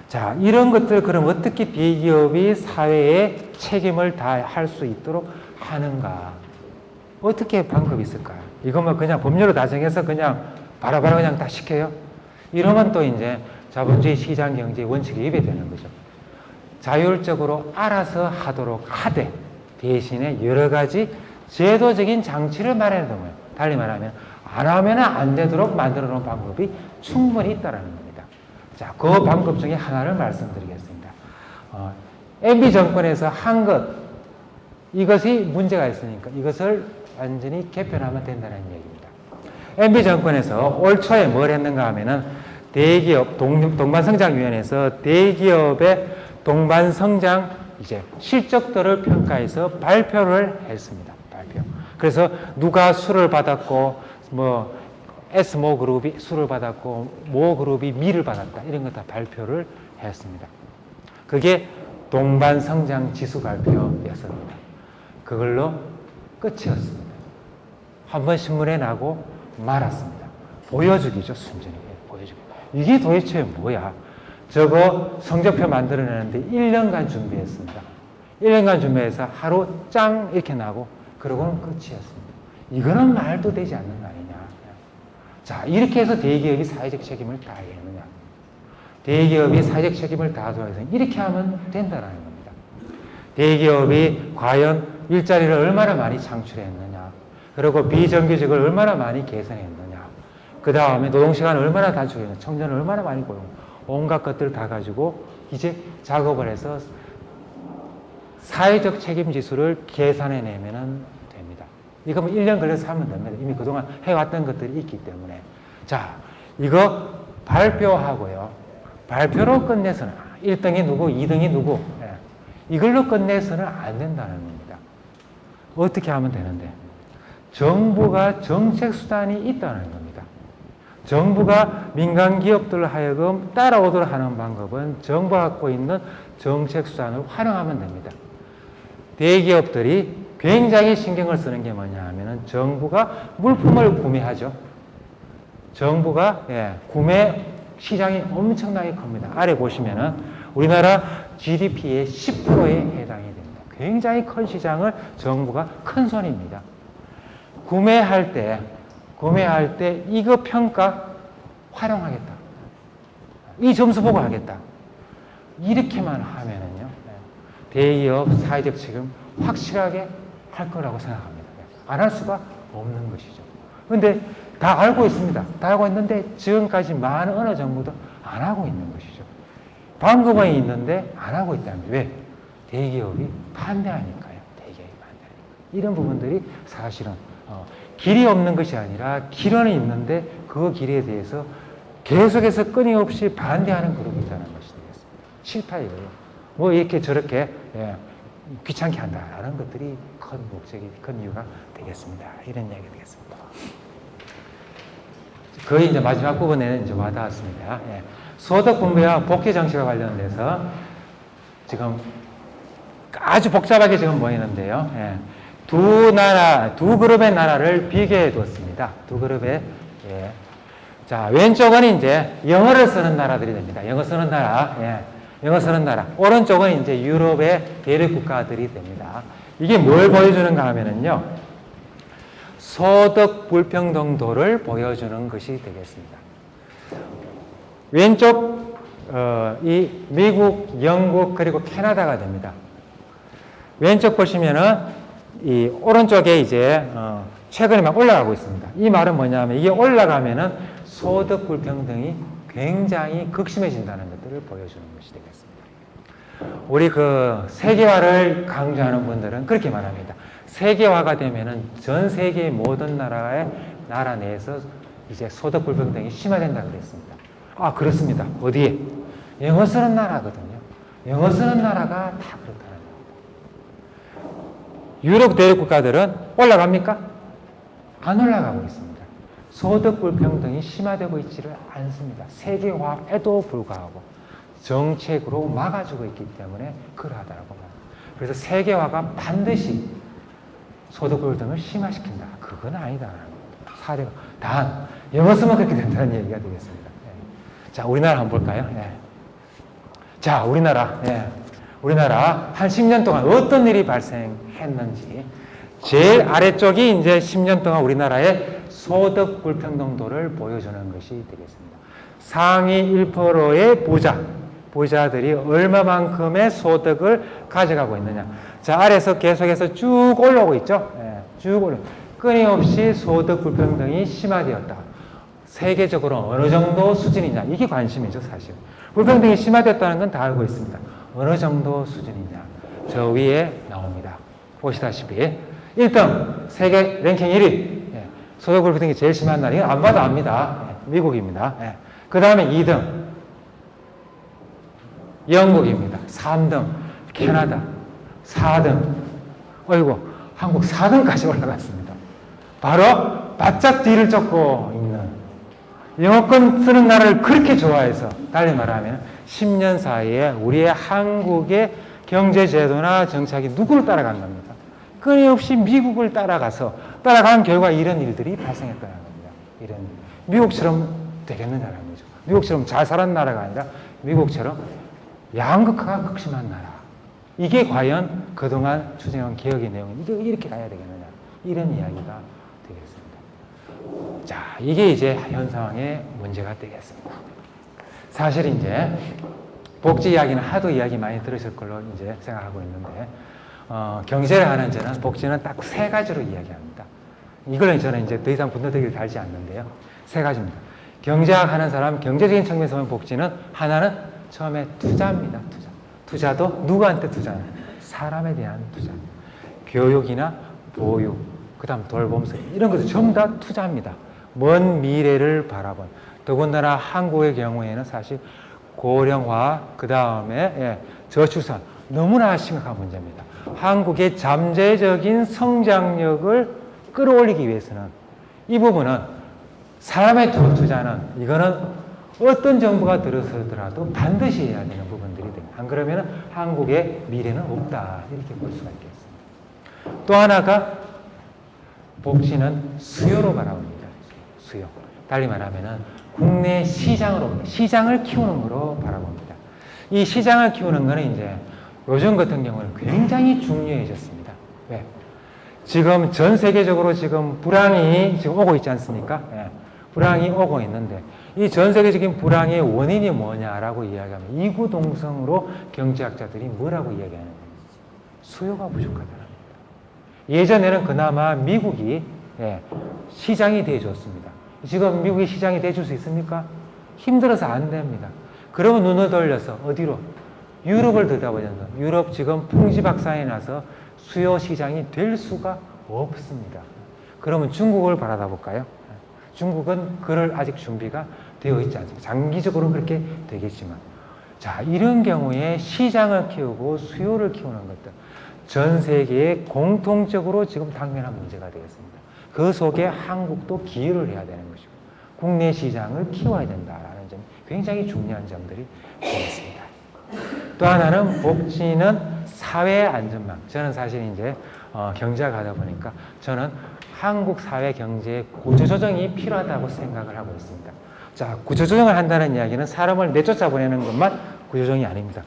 자, 이런 것들, 그럼 어떻게 대기업이 사회에 책임을 다할 수 있도록 하는가? 어떻게 방법이 있을까요? 이것만 그냥 법률로 다 정해서 그냥 바로바로 그냥 다 시켜요? 이러면 또 이제 자본주의 시장 경제의 원칙에 위배되는 거죠. 자율적으로 알아서 하도록 하되 대신에 여러 가지 제도적인 장치를 마련해 두면, 달리 말하면 안 하면 안 되도록 만들어 놓은 방법이 충분히 있다는 겁니다. 자, 그 방법 중에 하나를 말씀드리겠습니다. MB 정권에서 한 것, 이것이 문제가 있으니까 이것을 완전히 개편하면 된다는 얘기입니다. MB 정권에서 올 초에 뭘 했는가 하면은 대기업, 동반성장위원회에서 대기업의 동반성장 이제 실적들을 평가해서 발표를 했습니다. 발표. 그래서 누가 수를 받았고, S모 그룹이 수를 받았고, 모 그룹이 미를 받았다. 이런 거 다 발표를 했습니다. 그게 동반성장 지수 발표였습니다. 그걸로 끝이었습니다. 한번 신문에 나고 말았습니다. 보여주기죠, 순전히. 보여주기. 이게 도대체 뭐야? 저거 성적표 만들어내는데 1년간 준비했습니다. 1년간 준비해서 하루 짱 이렇게 나고 그러고는 끝이었습니다. 이거는 말도 되지 않는 거 아니냐. 자, 이렇게 해서 대기업이 사회적 책임을 다하겠느냐. 대기업이 사회적 책임을 다하도록 해서 이렇게 하면 된다는 겁니다. 대기업이 과연 일자리를 얼마나 많이 창출했느냐. 그리고 비정규직을 얼마나 많이 개선했느냐. 그 다음에 노동시간을 얼마나 단축했느냐. 청년을 얼마나 많이 고용. 온갖 것들을 다 가지고 이제 작업을 해서 사회적 책임 지수를 계산해내면 됩니다. 이거 1년 걸려서 하면 됩니다. 이미 그동안 해왔던 것들이 있기 때문에. 자, 이거 발표하고요. 발표로 끝내서는 1등이 누구, 2등이 누구. 이걸로 끝내서는 안 된다는 겁니다. 어떻게 하면 되는데? 정부가 정책 수단이 있다는 겁니다. 정부가 민간 기업들 하여금 따라오도록 하는 방법은 정부가 갖고 있는 정책 수단을 활용하면 됩니다. 대기업들이 굉장히 신경을 쓰는 게 뭐냐 하면은 정부가 물품을 구매하죠. 정부가 구매 시장이 엄청나게 큽니다. 아래 보시면은 우리나라 GDP의 10%에 해당이 됩니다. 굉장히 큰 시장을 정부가 큰 손입니다. 구매할 때 이거 평가 활용하겠다. 이 점수 보고 하겠다. 이렇게만 하면은요, 대기업 사회적 책임 확실하게 할 거라고 생각합니다. 안 할 수가 없는 것이죠. 그런데 다 알고 있습니다. 다 알고 있는데 지금까지 많은 어느 정부도 안 하고 있는 것이죠. 방법은 있는데 안 하고 있다는 거예요. 왜? 대기업이 반대하니까요. 대기업이 반대하니까. 이런 부분들이 사실은 길이 없는 것이 아니라 길은 있는데 그 길에 대해서 계속해서 끊임없이 반대하는 그룹이 있다는 것이 되겠습니다. 싫다 이거예요. 뭐 이렇게 저렇게 귀찮게 한다라는 것들이 큰 목적이, 큰 이유가 되겠습니다. 이런 이야기 되겠습니다. 거의 이제 마지막 부분에는 이제 와닿았습니다. 소득 분배와 복지 정책과 관련돼서 지금 아주 복잡하게 지금 보이는데요. 두 그룹의 나라를 비교해 두었습니다. 두 그룹의, 자, 왼쪽은 이제 영어를 쓰는 나라들이 됩니다. 영어 쓰는 나라, 영어 쓰는 나라. 오른쪽은 이제 유럽의 대륙 국가들이 됩니다. 이게 뭘 보여주는가 하면은요, 소득 불평등도를 보여주는 것이 되겠습니다. 왼쪽, 이 미국, 영국, 그리고 캐나다가 됩니다. 왼쪽 보시면은 이 오른쪽에 이제 최근에 막 올라가고 있습니다. 이 말은 뭐냐면 이게 올라가면은 소득 불평등이 굉장히 극심해진다는 것들을 보여주는 것이 되겠습니다. 우리 그 세계화를 강조하는 분들은 그렇게 말합니다. 세계화가 되면은 전 세계의 모든 나라 내에서 이제 소득 불평등이 심화된다 그랬습니다. 아, 그렇습니다. 어디에? 영어 쓰는 나라거든요. 영어 쓰는 나라가 다 그렇다는 거예요. 유럽 대륙 국가들은 올라갑니까? 안 올라가고 있습니다. 소득 불평등이 심화되고 있지를 않습니다. 세계화에도 불구하고 정책으로 막아주고 있기 때문에 그러하다라고 말합니다. 그래서 세계화가 반드시 소득 불평등을 심화시킨다. 그건 아니다. 사례가 단 영어 쓰면 그렇게 된다는 얘기가 되겠습니다. 자, 우리나라 한번 볼까요? 자, 우리나라 한 10년 동안 어떤 일이 발생했는지 제일 아래쪽이 이제 10년 동안 우리나라의 소득 불평등도를 보여주는 것이 되겠습니다. 상위 1%의 부자들이 얼마만큼의 소득을 가져가고 있느냐. 자, 아래에서 계속해서 쭉 올라오고 있죠. 쭉 올라. 끊임없이 소득 불평등이 심화되었다. 세계적으로 어느 정도 수준이냐. 이게 관심이죠, 사실. 불평등이 심화됐다는 건 다 알고 있습니다. 어느 정도 수준이냐. 저 위에 나옵니다. 보시다시피 1등 세계 랭킹 1위 소득 불평등이 제일 심한 나라. 이건 안 봐도 압니다. 미국입니다. 그 다음에 2등 영국입니다. 3등 캐나다, 4등 어이구 한국 4등까지 올라갔습니다. 바로 바짝 뒤를 쫓고 있는 영어권 쓰는 나라를 그렇게 좋아해서 달리 말하면 10년 사이에 우리의 한국의 경제제도나 정책이 누구를 따라간 겁니까? 끊임없이 미국을 따라간 결과 이런 일들이 발생했다는 겁니다. 이런 미국처럼 되겠느냐는 거죠. 미국처럼 잘 살았는 나라가 아니라 미국처럼 양극화가 극심한 나라. 이게 과연 그동안 추진한 개혁의 내용이 이렇게 가야 되겠느냐. 이런 이야기가 되겠습니다. 자, 이게 이제 현 상황의 문제가 되겠습니다. 사실 이제 복지 이야기는 하도 이야기 많이 들으실 걸로 이제 생각하고 있는데, 경제를 하는 저는 복지는 딱 세 가지로 이야기합니다. 이걸 저는 이제 더 이상 분노되기를 달지 않는데요. 세 가지입니다. 경제학 하는 사람, 경제적인 측면에서 보면 복지는 하나는 처음에 투자입니다. 투자도 누구한테 투자는? 사람에 대한 투자. 교육이나 보육, 그 다음 돌봄서 이런 것들 전부 다 투자입니다. 먼 미래를 바라본. 더군다나 한국의 경우에는 사실 고령화, 그 다음에 저출산 너무나 심각한 문제입니다. 한국의 잠재적인 성장력을 끌어올리기 위해서는 이 부분은 사람의 투자는 이거는 어떤 정부가 들어서더라도 반드시 해야 되는 부분들이 됩니다. 안 그러면 한국의 미래는 없다 이렇게 볼 수가 있겠습니다. 또 하나가 복지는 수요로 바라봅니다. 수요. 달리 말하면 국내 시장을 키우는 거로 바라봅니다. 이 시장을 키우는 거는 이제 요즘 같은 경우는 굉장히 중요해졌습니다. 왜? 지금 전 세계적으로 지금 불황이 지금 오고 있지 않습니까? 예. 불황이 오고 있는데 이 전 세계적인 불황의 원인이 뭐냐라고 이야기하면 이구동성으로 경제학자들이 뭐라고 이야기하느냐. 수요가 부족하다는 겁니다. 예전에는 그나마 미국이 시장이 돼줬습니다. 지금 미국이 시장이 돼줄 수 있습니까? 힘들어서 안 됩니다. 그러면 눈을 돌려서 어디로? 유럽을 들여다보면서 유럽 지금 풍지박산이 나서 수요 시장이 될 수가 없습니다. 그러면 중국을 바라다 볼까요? 중국은 그럴 아직 준비가 되어 있지 않습니다. 장기적으로는 그렇게 되겠지만. 자, 이런 경우에 시장을 키우고 수요를 키우는 것들. 전 세계에 공통적으로 지금 당면한 문제가 되겠습니다. 그 속에 한국도 기여를 해야 되는 것이고, 국내 시장을 키워야 된다라는 점이 굉장히 중요한 점들이 되겠습니다. 또 하나는 복지는 사회 안전망. 저는 사실 이제 경제학하다 보니까 저는 한국 사회 경제의 구조조정이 필요하다고 생각을 하고 있습니다. 자, 구조조정을 한다는 이야기는 사람을 내쫓아 보내는 것만 구조조정이 아닙니다.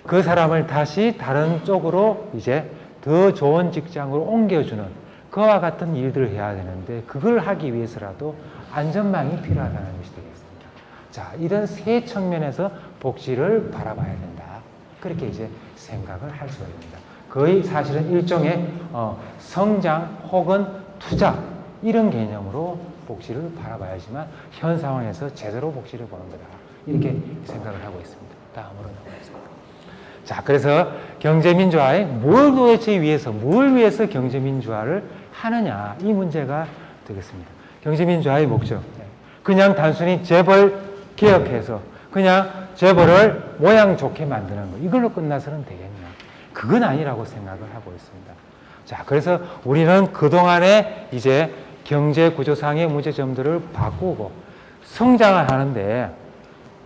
그 사람을 다시 다른 쪽으로 이제 더 좋은 직장으로 옮겨주는 그와 같은 일들을 해야 되는데 그걸 하기 위해서라도 안전망이 필요하다는 것이 되겠습니다. 자, 이런 세 측면에서 복지를 바라봐야 된다. 그렇게 이제 생각을 할 수가 있습니다. 거의 사실은 일종의 성장 혹은 투자 이런 개념으로 복지를 바라봐야지만 현 상황에서 제대로 복지를 보는 거다. 이렇게 생각을 하고 있습니다. 다음으로 넘어가겠습니다. 자, 그래서 경제민주화에 뭘 위해서 경제민주화를 하느냐 이 문제가 되겠습니다. 경제민주화의 목적. 그냥 단순히 재벌 개혁해서 그냥 재벌을 모양 좋게 만드는 거 이걸로 끝나서는 되겠냐. 그건 아니라고 생각을 하고 있습니다. 자, 그래서 우리는 그동안에 이제 경제 구조상의 문제점들을 바꾸고 성장을 하는데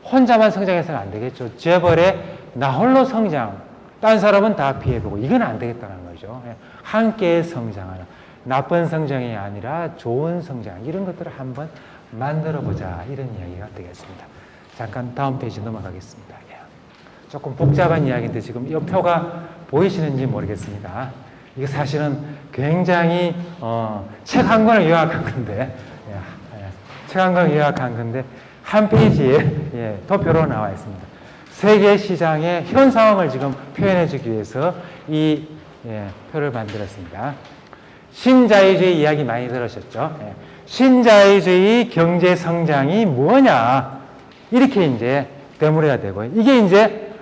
혼자만 성장해서는 안 되겠죠. 재벌의 나 홀로 성장, 딴 사람은 다 피해보고 이건 안 되겠다는 거죠. 함께 성장하는 나쁜 성장이 아니라 좋은 성장 이런 것들을 한번 만들어보자 이런 이야기가 되겠습니다. 잠깐 다음 페이지 넘어가겠습니다. 조금 복잡한 이야기인데 지금 이 표가 보이시는지 모르겠습니다. 이게 사실은 굉장히 책 한 권을 요약한 건데 책 한 권을 요약한 건데 한 페이지에 도표로 나와 있습니다. 세계 시장의 현 상황을 지금 표현해 주기 위해서 이 표를 만들었습니다. 신자유주의 이야기 많이 들으셨죠? 신자유주의 경제 성장이 뭐냐? 이렇게 이제 되물어야 되고요. 이게 이제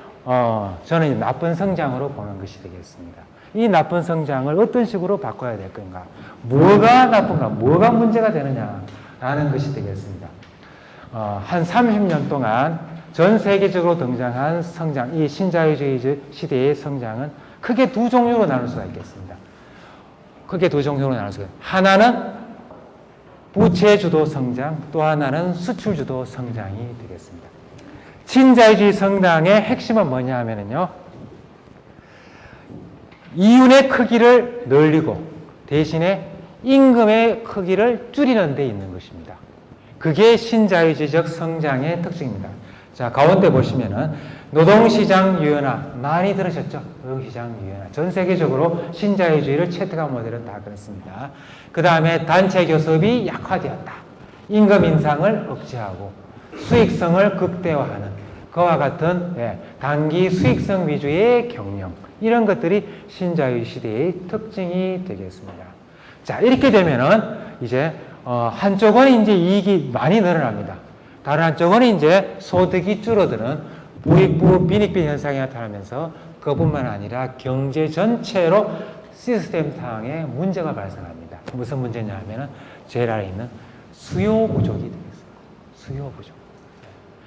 저는 나쁜 성장으로 보는 것이 되겠습니다. 이 나쁜 성장을 어떤 식으로 바꿔야 될 건가? 뭐가 나쁜가? 뭐가 문제가 되느냐라는 것이 되겠습니다. 한 30년 동안 전 세계적으로 등장한 성장, 이 신자유주의 시대의 성장은 크게 두 종류로 나눌 수가 있겠습니다. 크게 두 종류로 나눌 수가 있습니다. 하나는 부채주도 성장, 또 하나는 수출주도 성장이 되겠습니다. 신자유주의 성장의 핵심은 뭐냐 하면요. 이윤의 크기를 늘리고 대신에 임금의 크기를 줄이는 데 있는 것입니다. 그게 신자유주의적 성장의 특징입니다. 자, 가운데 보시면은 노동시장 유연화 많이 들으셨죠? 노동시장 유연화. 전 세계적으로 신자유주의를 채택한 모델은 다 그렇습니다. 그 다음에 단체 교섭이 약화되었다. 임금 인상을 억제하고 수익성을 극대화하는 그와 같은 단기 수익성 위주의 경영 이런 것들이 신자유주의 시대의 특징이 되겠습니다. 자, 이렇게 되면은 이제 한쪽은 이제 이익이 많이 늘어납니다. 다른 한쪽은 이제 소득이 줄어드는 부익부 빈익빈 현상이 나타나면서 그것뿐만 아니라 경제 전체로 시스템상의 문제가 발생합니다. 무슨 문제냐 하면은 제일 아래 있는 수요 부족이 되겠습니다. 수요 부족.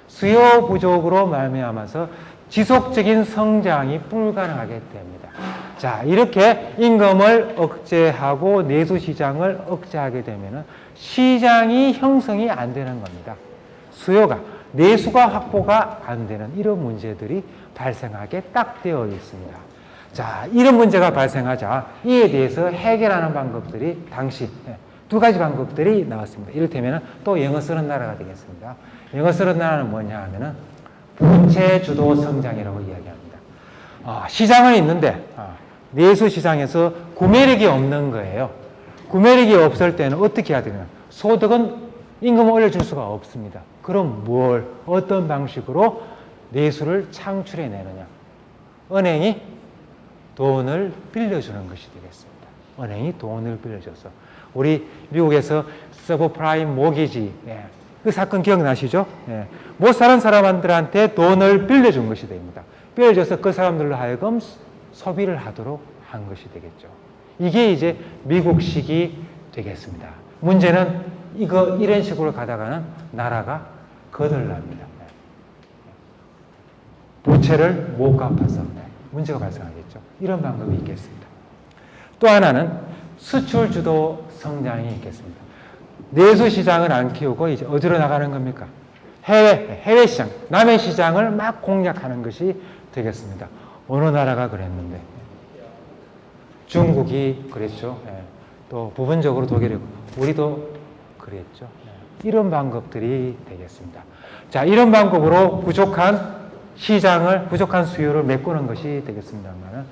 수요 부족으로 말미암아서 지속적인 성장이 불가능하게 됩니다. 자, 이렇게 임금을 억제하고 내수시장을 억제하게 되면 시장이 형성이 안 되는 겁니다. 수요가, 내수가 확보가 안 되는 이런 문제들이 발생하게 딱 되어 있습니다. 자, 이런 문제가 발생하자 이에 대해서 해결하는 방법들이 당시 두 가지 방법들이 나왔습니다. 이를테면 또 영어 쓰는 나라가 되겠습니다. 영어 쓰는 나라는 뭐냐 하면은 부채 주도 성장이라고 이야기합니다. 시장은 있는데 내수 시장에서 구매력이 없는 거예요. 구매력이 없을 때는 어떻게 해야 되냐? 소득은 임금을 올려줄 수가 없습니다. 그럼 어떤 방식으로 내수를 창출해 내느냐? 은행이 돈을 빌려주는 것이 되겠습니다. 은행이 돈을 빌려줘서 우리 미국에서 서브프라임 모기지 그 사건 기억나시죠? 못 사는 사람들한테 돈을 빌려준 것이 됩니다. 빌려줘서 그 사람들로 하여금 소비를 하도록 한 것이 되겠죠. 이게 이제 미국식이 되겠습니다. 문제는 이런 식으로 가다가는 나라가 거덜납니다. 부채를 못 갚아서 문제가 발생하겠죠. 이런 방법이 있겠습니다. 또 하나는 수출 주도 성장이 있겠습니다. 내수 시장을 안 키우고 이제 어디로 나가는 겁니까? 해외 시장, 남의 시장을 막 공략하는 것이 되겠습니다. 어느 나라가 그랬는데? 중국이 그랬죠. 또 부분적으로 독일이고, 우리도 그랬죠. 이런 방법들이 되겠습니다. 자, 이런 방법으로 부족한 수요를 메꾸는 것이 되겠습니다만,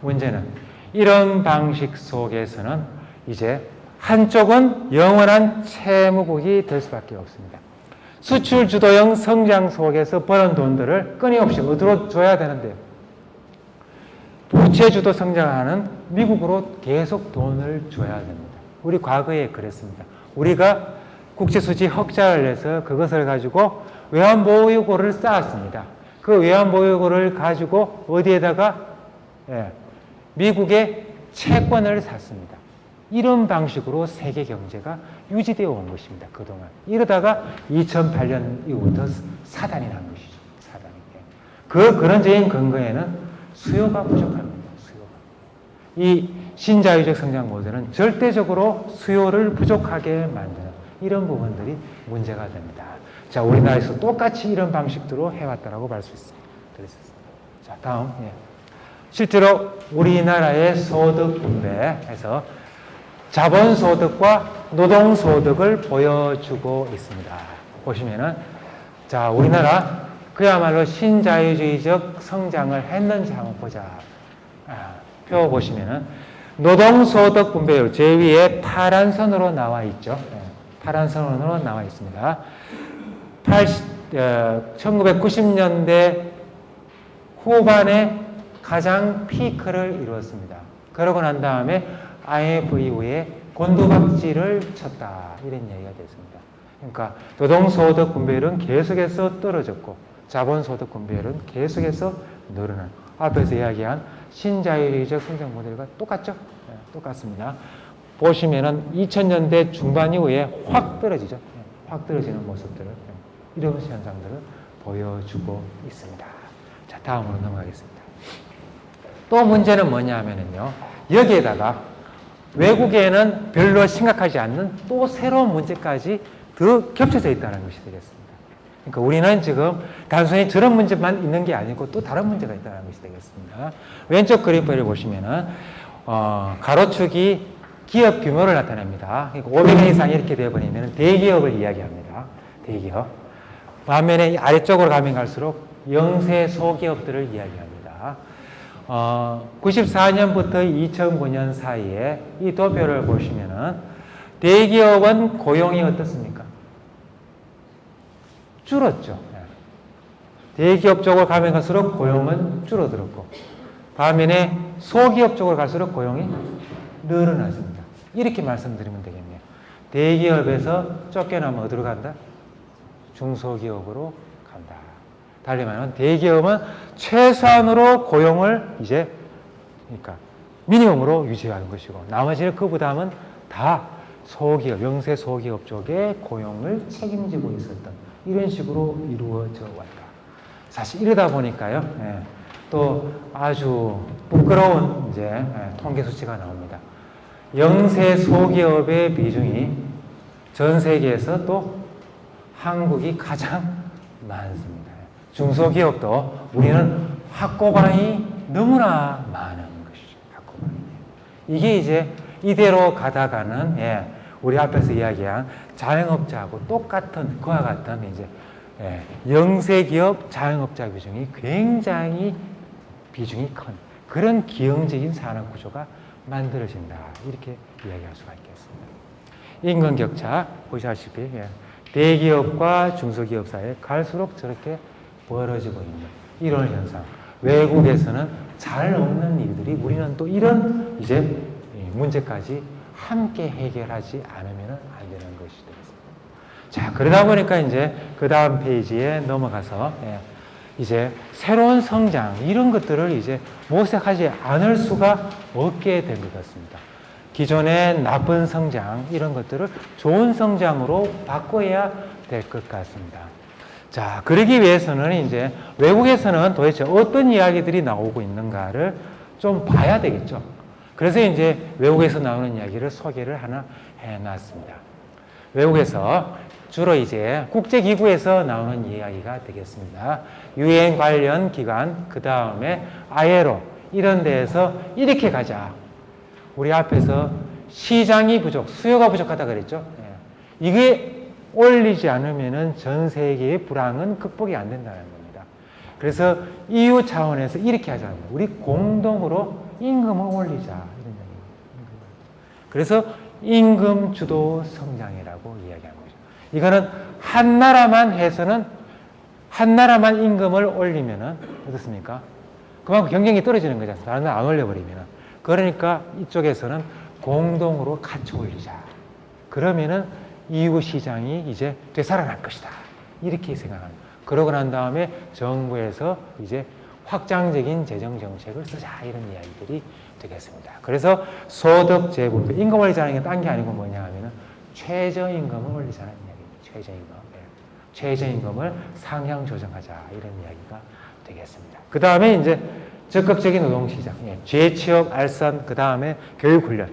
문제는 이런 방식 속에서는 이제 한쪽은 영원한 채무국이 될 수밖에 없습니다. 수출 주도형 성장 속에서 버는 돈들을 끊임없이 어디로 줘야 되는데요? 부채 주도 성장하는 미국으로 계속 돈을 줘야 됩니다. 우리 과거에 그랬습니다. 우리가 국제수지 흑자를 내서 그것을 가지고 외환보유고를 쌓았습니다. 그 외환보유고를 가지고 어디에다가 미국의 채권을 샀습니다. 이런 방식으로 세계 경제가 유지되어 온 것입니다. 그동안. 이러다가 2008년 이후부터 사단이 난 것이죠. 사단이. 근원적인 근거에는 수요가 부족합니다. 이 신자유적 성장 모델은 절대적으로 수요를 부족하게 만드는 이런 부분들이 문제가 됩니다. 자, 우리나라에서 똑같이 이런 방식으로 해왔다라고 볼 수 있습니다. 자, 다음. 실제로 우리나라의 소득 분배에서 자본소득과 노동소득을 보여주고 있습니다. 보시면은, 자, 우리나라 그야말로 신자유주의적 성장을 했는지 한번 보자. 표 보시면은, 노동소득 분배율, 제 위에 파란 선으로 나와 있죠. 파란 선으로 나와 있습니다. 1990년대 후반에 가장 피크를 이루었습니다. 그러고 난 다음에 IMF 이후에 곤두박질을 쳤다. 이런 얘기가 됐습니다. 그러니까 노동소득 분배율은 계속해서 떨어졌고 자본소득 분배율은 계속해서 늘어난 앞에서 이야기한 신자유주의적 성장 모델과 똑같죠? 똑같습니다. 보시면은 2000년대 중반 이후에 확 떨어지죠. 확 떨어지는 모습들을 이런 현상들을 보여주고 있습니다. 자, 다음으로 넘어가겠습니다. 또 문제는 뭐냐 하면은요. 여기에다가 외국에는 별로 심각하지 않는 또 새로운 문제까지 더 겹쳐져 있다는 것이 되겠습니다. 그러니까 우리는 지금 단순히 저런 문제만 있는 게 아니고 또 다른 문제가 있다는 것이 되겠습니다. 왼쪽 그래프를 보시면은, 가로축이 기업 규모를 나타냅니다. 그러니까 500원 이상 이렇게 되어버리면 대기업을 이야기합니다. 대기업. 반면에 아래쪽으로 가면 갈수록 영세 소기업들을 이야기합니다. 94년부터 2009년 사이에 이 도표를 보시면은 대기업은 고용이 어떻습니까? 줄었죠. 대기업 쪽으로 가면 갈수록 고용은 줄어들었고 반면에 소기업 쪽으로 갈수록 고용이 늘어났습니다. 이렇게 말씀드리면 되겠네요. 대기업에서 쫓겨나면 어디로 간다? 중소기업으로 간다. 달리 말하면 대기업은 최소한으로 고용을 이제 그러니까 미니멈으로 유지하는 것이고 나머지는 그 부담은 다 소기업, 영세 소기업 쪽에 고용을 책임지고 있었던 이런 식으로 이루어져 왔다. 사실 이러다 보니까요, 또 아주 부끄러운 이제 통계 수치가 나옵니다. 영세 소기업의 비중이 전 세계에서 또 한국이 가장 많습니다. 중소기업도 우리는 학고방이 너무나 많은 것이죠. 학고방이. 이게 이제 이대로 가다가는 우리 앞에서 이야기한 자영업자하고 똑같은 그와 같은 이제 영세기업 자영업자 비중이 굉장히 비중이 큰 그런 기형적인 산업 구조가 만들어진다. 이렇게 이야기할 수가 있겠습니다. 임금 격차 보시다시피 대기업과 중소기업 사이에 갈수록 저렇게 벌어지고 있는 이런 현상. 외국에서는 잘 없는 일들이 우리는 또 이런 이제 문제까지 함께 해결하지 않으면 안 되는 것이 되겠습니다. 자, 그러다 보니까 이제 그 다음 페이지에 넘어가서 이제 새로운 성장 이런 것들을 이제 모색하지 않을 수가 없게 된 것 같습니다. 기존의 나쁜 성장 이런 것들을 좋은 성장으로 바꿔야 될 것 같습니다. 자, 그러기 위해서는 이제 외국에서는 도대체 어떤 이야기들이 나오고 있는가를 좀 봐야 되겠죠. 그래서 이제 외국에서 나오는 이야기를 소개를 하나 해놨습니다. 외국에서 주로 이제 국제기구에서 나오는 이야기가 되겠습니다. 유엔 관련 기관, 그 다음에 ILO 이런 데에서 이렇게 가자. 우리 앞에서 시장이 부족, 수요가 부족하다 그랬죠. 이게 올리지 않으면 전 세계의 불황은 극복이 안 된다는 겁니다. 그래서 EU 차원에서 이렇게 하자는 거예요. 우리 공동으로 임금을 올리자. 이런 얘기입니다. 그래서 임금 주도 성장이라고 이야기하는 거죠. 이거는 한 나라만 해서는 한 나라만 임금을 올리면은 어떻습니까? 그만큼 경쟁이 떨어지는 거죠. 다른 나라 안 올려버리면은. 그러니까 이쪽에서는 공동으로 같이 올리자. 그러면은 EU 시장이 이제 되살아날 것이다. 이렇게 생각합니다. 그러고 난 다음에 정부에서 이제 확장적인 재정 정책을 쓰자. 이런 이야기들이 되겠습니다. 그래서 소득 재분, 임금 올리자는 게 딴 게 아니고 뭐냐 하면은 최저임금을 올리자는 이야기입니다. 최저임금. 최저임금을 상향 조정하자. 이런 이야기가 되겠습니다. 그 다음에 이제 적극적인 노동시장, 재취업, 알선, 그 다음에 교육훈련,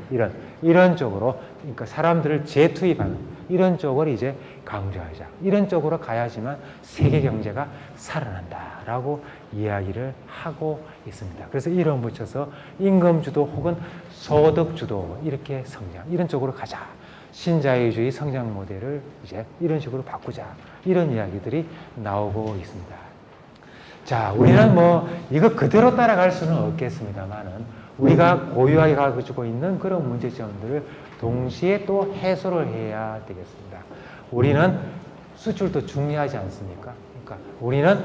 이런 쪽으로, 그러니까 사람들을 재투입하는 이런 쪽을 이제 강조하자. 이런 쪽으로 가야지만 세계 경제가 살아난다라고 이야기를 하고 있습니다. 그래서 이런 붙여서 임금주도 혹은 소득주도 이렇게 성장, 이런 쪽으로 가자. 신자유주의 성장 모델을 이제 이런 식으로 바꾸자. 이런 이야기들이 나오고 있습니다. 자, 우리는 뭐 이거 그대로 따라갈 수는 없겠습니다만은 우리가 고유하게 가지고 있는 그런 문제점들을 동시에 또 해소를 해야 되겠습니다. 우리는 수출도 중요하지 않습니까? 그러니까 우리는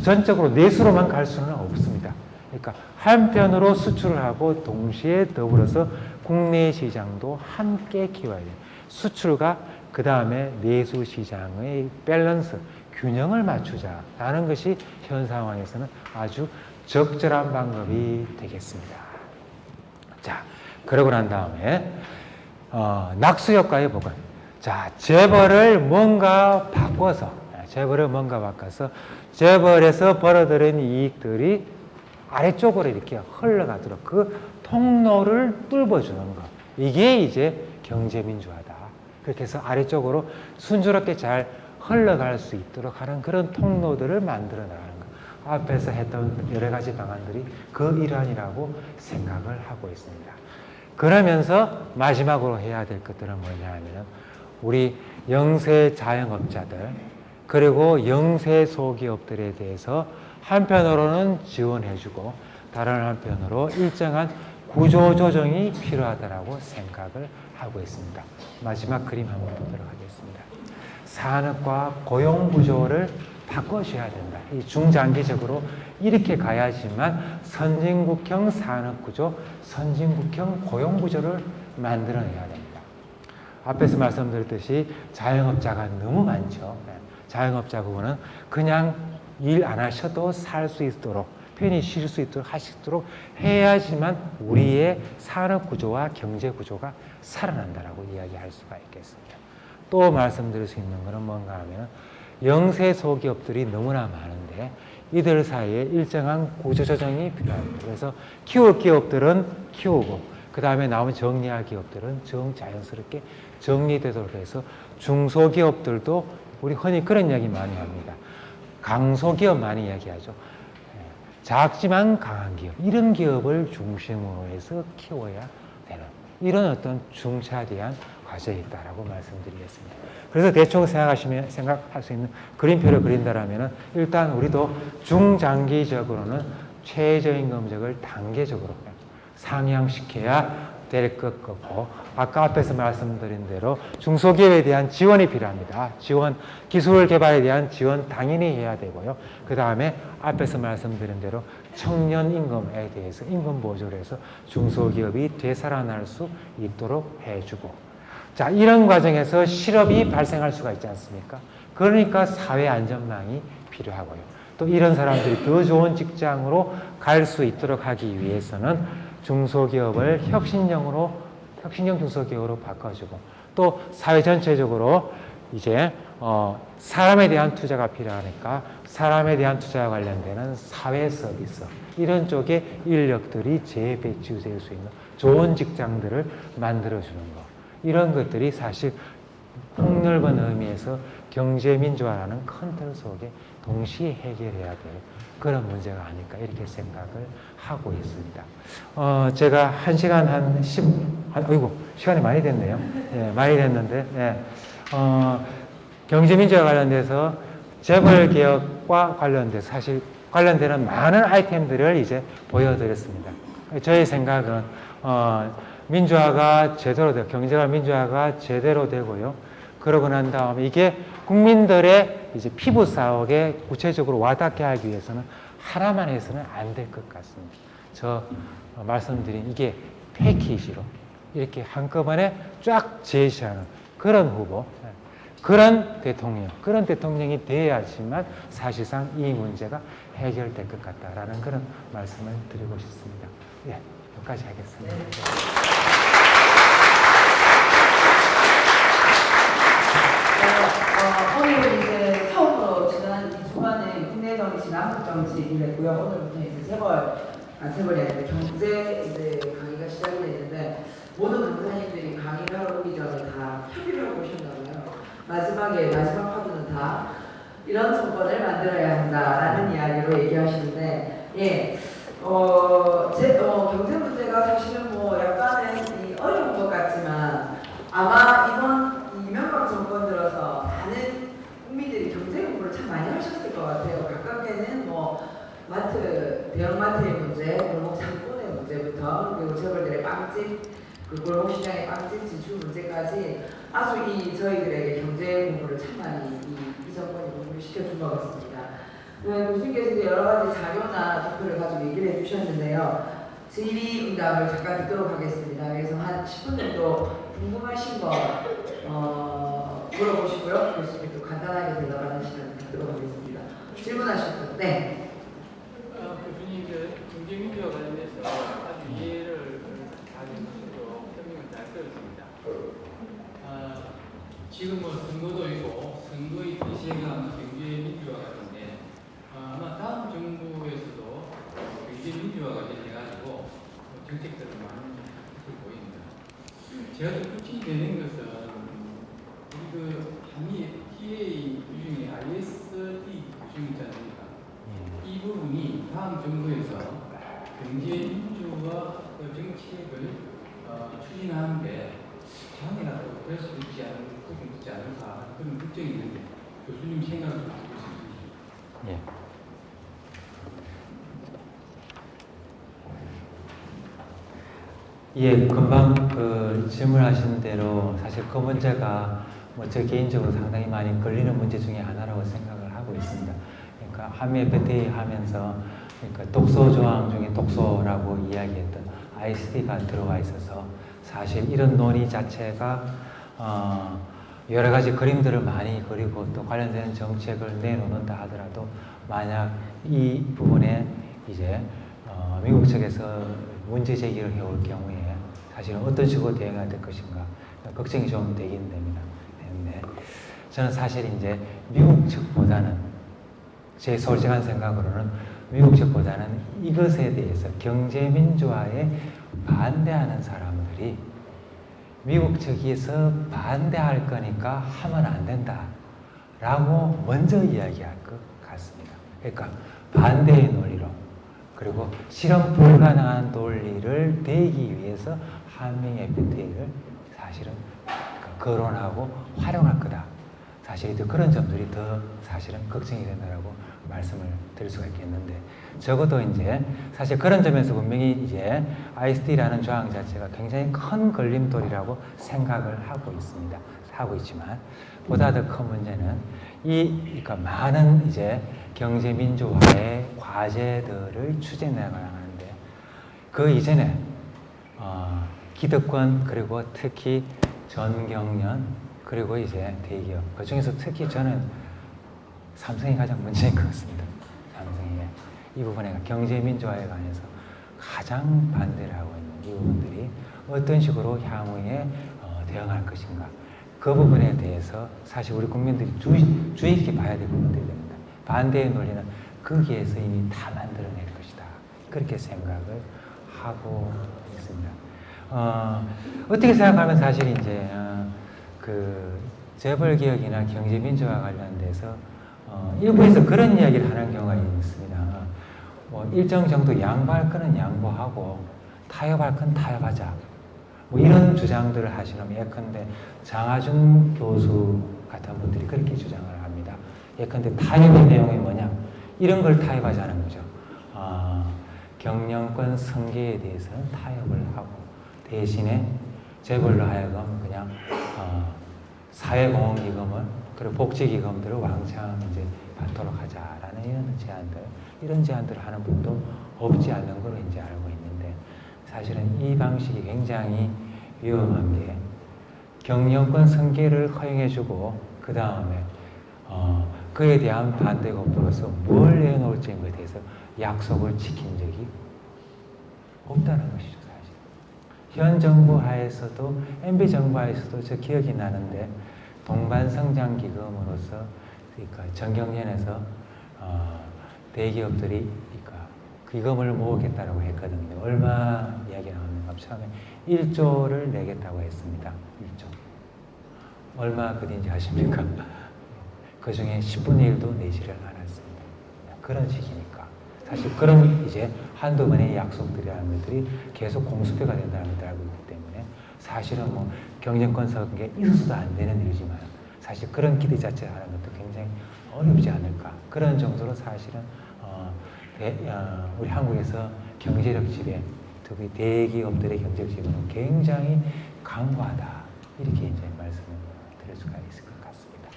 전적으로 내수로만 갈 수는 없습니다. 그러니까 한편으로 수출을 하고 동시에 더불어서 국내 시장도 함께 키워야 돼요. 수출과 그 다음에 내수 시장의 밸런스, 균형을 맞추자라는 것이 현 상황에서는 아주 적절한 방법이 되겠습니다. 자, 그러고 난 다음에 낙수효과의 복원. 자, 재벌을 뭔가 바꿔서 재벌에서 벌어들인 이익들이 아래쪽으로 이렇게 흘러가도록 그 통로를 뚫어주는 것. 이게 이제 경제민주화다. 그렇게 해서 아래쪽으로 순조롭게 잘 흘러갈 수 있도록 하는 그런 통로들을 만들어 나가는 것. 앞에서 했던 여러 가지 방안들이 그 일환이라고 생각을 하고 있습니다. 그러면서 마지막으로 해야 될 것들은 뭐냐 하면 우리 영세 자영업자들 그리고 영세 소기업들에 대해서 한편으로는 지원해주고 다른 한편으로 일정한 구조조정이 필요하다고 생각을 하고 있습니다. 마지막 그림 한번 보도록 하겠습니다. 산업과 고용구조를 바꿔줘야 된다. 이 중장기적으로 이렇게 가야지만 선진국형 산업구조, 선진국형 고용구조를 만들어내야 됩니다. 앞에서 말씀드렸듯이 자영업자가 너무 많죠. 자영업자 부분은 그냥 일 안 하셔도 살 수 있도록 편히 쉴 수 있도록 하시도록 해야지만 우리의 산업구조와 경제구조가 살아난다라고 이야기할 수가 있겠습니다. 또 말씀드릴 수 있는 것은 뭔가 하면 영세 소기업들이 너무나 많은데 이들 사이에 일정한 구조조정이 필요합니다. 그래서 키울 기업들은 키우고 그 다음에 남은 정리할 기업들은 자연스럽게 정리되도록 해서 중소기업들도 우리 흔히 그런 이야기 많이 합니다. 강소기업 많이 얘기하죠. 작지만 강한 기업, 이런 기업을 중심으로 해서 키워야 되는 이런 어떤 중차대한 과제가 있다라고 말씀드리겠습니다. 그래서 대충 생각할 수 있는 그림표를 그린다라면은 일단 우리도 중장기적으로는 최저임금제를 단계적으로 상향시켜야 될 것 같고, 아까 앞에서 말씀드린 대로 중소기업에 대한 지원이 필요합니다. 기술 개발에 대한 지원 당연히 해야 되고요. 그 다음에 앞에서 말씀드린 대로 청년 임금에 대해서 임금 보조를 해서 중소기업이 되살아날 수 있도록 해주고, 자, 이런 과정에서 실업이 발생할 수가 있지 않습니까? 그러니까 사회 안전망이 필요하고요. 또 이런 사람들이 더 좋은 직장으로 갈 수 있도록 하기 위해서는 중소기업을 혁신형 중소기업으로 바꿔주고, 또 사회 전체적으로 이제 사람에 대한 투자가 필요하니까 사람에 대한 투자와 관련되는 사회 서비스, 이런 쪽에 인력들이 재배치될 수 있는 좋은 직장들을 만들어주는 것, 이런 것들이 사실 폭넓은 의미에서 경제민주화라는 큰 틀 속에 동시에 해결해야 될 그런 문제가 아닐까, 이렇게 생각을 하고 있습니다. 제가 1시간 아이고, 시간이 많이 됐네요. 예, 많이 됐는데, 예. 경제민주화 관련돼서 재벌개혁과 관련돼서 사실 관련되는 많은 아이템들을 이제 보여드렸습니다. 저의 생각은, 민주화가 제대로 되고, 경제가 민주화가 제대로 되고요. 그러고 난 다음에 이게 국민들의 이제 피부사옥에 구체적으로 와닿게 하기 위해서는 하나만 해서는 안 될 것 같습니다. 저 말씀드린 이게 패키지로 이렇게 한꺼번에 쫙 제시하는 그런 후보, 그런 대통령이 돼야지만 사실상 이 문제가 해결될 것 같다라는 그런 말씀을 드리고 싶습니다. 예, 여기까지 하겠습니다.
오늘 이제 처음으로 지난 2주간의 국내 정치, 남북 정치 얘기를 했고요. 오늘부터 이제 재벌이 아니라 경제 이제 강의가 시작이 됐는데, 모든 강사님들이 강의를 하러 오기 전에 다 협의를 하고 오셨나봐요. 마지막 파트는 다 이런 정권을 만들어야 한다라는 이야기로 얘기하시는데, 예, 경제 문제가 사실은 뭐 약간은 어려운 것 같지만, 아마 이번 이명박 정권 들어서 많은 국민들이 경제 공부를 참 많이 하셨을 것 같아요. 가깝게는 뭐 대형마트의 문제, 골목 상권의 문제부터, 그리고 재벌들의 빵집, 그 골목 시장의 빵집 진출 문제까지 아주 저희들에게 경제 공부를 참 많이 이 정권이 공부를 시켜준 것 같습니다. 교수님께서 이제 여러 가지 자료나 도표를 가지고 얘기를 해주셨는데요. 질의응답을 잠깐 듣도록 하겠습니다. 그래서 한 10분 정도 궁금하신 거 물어보시고요. 교수님 또 간단하게 대답하는 시간 갖도록 하겠습니다. 질문하실 분. 네.
교수님, 경제민주화 관련해서 아주 이해를 가진 것으로 설명을 잘 들었습니다. 지금 뭐 선거도 있고 선거의 대세가 경제민주화 같은데, 아마 다음 정부에서도 경제민주화 관련해가지고 정책들을 많이 할 보입니다. 제가 좀 걱정이 되는 것은 우리 한미 FTA 규정에 ISD 규정이 있지 않습니까? 이 부분이 다음 정부에서 경제민주화 정책을 추진하는데 장애가 또 될 수도 있지 않을까 그런 걱정이 있는데, 교수님 생각을 좀 듣고 싶습니다.
예. 예, 금방 질문하신 대로 사실 그 문제가 뭐 저 개인적으로 상당히 많이 걸리는 문제 중에 하나라고 생각을 하고 있습니다. 그러니까 한미 FTA 하면서 그러니까 독소 조항 중에 독소라고 이야기했던 ISD가 들어와 있어서 사실 이런 논의 자체가 여러 가지 그림들을 많이 그리고 또 관련된 정책을 내놓는다 하더라도 만약 이 부분에 이제 미국 측에서 문제 제기를 해올 경우에 사실은 어떤 식으로 대응해야 될 것인가 걱정이 좀 되긴 됩니다. 근데 저는 사실 이제 미국 측보다는 제 솔직한 생각으로는 미국 측보다는 이것에 대해서 경제민주화에 반대하는 사람들이 미국 측에서 반대할 거니까 하면 안 된다 라고 먼저 이야기할 것 같습니다. 그러니까 반대의 논리로, 그리고 실현 불가능한 논리를 대기 위해서 한미 FTA를 사실은 거론하고 활용할 거다. 사실 그런 점들이 더 사실은 걱정이 된다라고 말씀을 드릴 수가 있겠는데, 적어도 이제 사실 그런 점에서 분명히 이제 ISD라는 조항 자체가 굉장히 큰 걸림돌이라고 생각을 하고 있습니다. 하고 있지만 보다 더 큰 문제는 그러니까 많은 이제 경제 민주화의 과제들을 추진해 나가는데, 그 이전에 기득권, 그리고 특히 전경련, 그리고 이제 대기업, 그 중에서 특히 저는 삼성이 가장 문제인 것 같습니다. 삼성이 이 부분에 경제 민주화에 관해서 가장 반대를 하고 있는 이 부분들이 어떤 식으로 향후에 대응할 것인가, 그 부분에 대해서 사실 우리 국민들이 주의 있게 봐야 될 부분들이 됩니다. 반대의 논리는 거기에서 이미 다 만들어낼 것이다, 그렇게 생각을 하고 있습니다. 어떻게 생각하면 사실 이제 그 재벌개혁이나 경제민주화 관련돼서 일부에서 그런 이야기를 하는 경우가 있습니다. 뭐 일정 정도 양보할 거는 양보하고 타협할 건 타협하자, 뭐 이런 주장들을 하시는, 예컨대 장하준 교수 같은 분들이 그렇게 주장을 합니다. 예컨대 타협의 내용이 뭐냐, 이런 걸 타협하자는 거죠. 경영권 승계에 대해서는 타협을 하고 대신에 재벌로 하여금 그냥 사회공헌기금을, 그리고 복지기금들을 왕창 이제 받도록 하자라는 이런 제안들을 하는 분도 없지 않는 걸로 이제 알고 있는데, 사실은 이 방식이 굉장히 위험한 게, 경영권 승계를 허용해주고 그 다음에 그에 대한 반대급부로서 뭘 내놓을지에 대해서 약속을 지킨 적이 없다는 것이죠. 사실 현 정부 하에서도, MB 정부 하에서도 저 기억이 나는데, 동반성장기금으로서 그러니까 전경련에서 대기업들이 그러니까 기금을 모으겠다라고 했거든요. 얼마 이야기 나왔는가? 처음에 1조를 내겠다고 했습니다. 1조. 얼마 그인지 아십니까? 그 중에 10분의 1도 내지를 않았습니다. 그런 식이니까. 사실 그런 이제 한두 번의 약속들이라는 것들이 계속 공수표가 된다는 것을 알고 있기 때문에, 사실은 뭐 경쟁권 설계 있어서도 안 되는 일이지만 사실 그런 기대 자체를 하는 것도 굉장히 어렵지 않을까. 그런 정도로 사실은 우리 한국에서 경제력 지배, 특히 대기업들의 경제력 지배는 굉장히 강화하다, 이렇게 이제 말씀을 드릴 수가 있을 것 같습니다.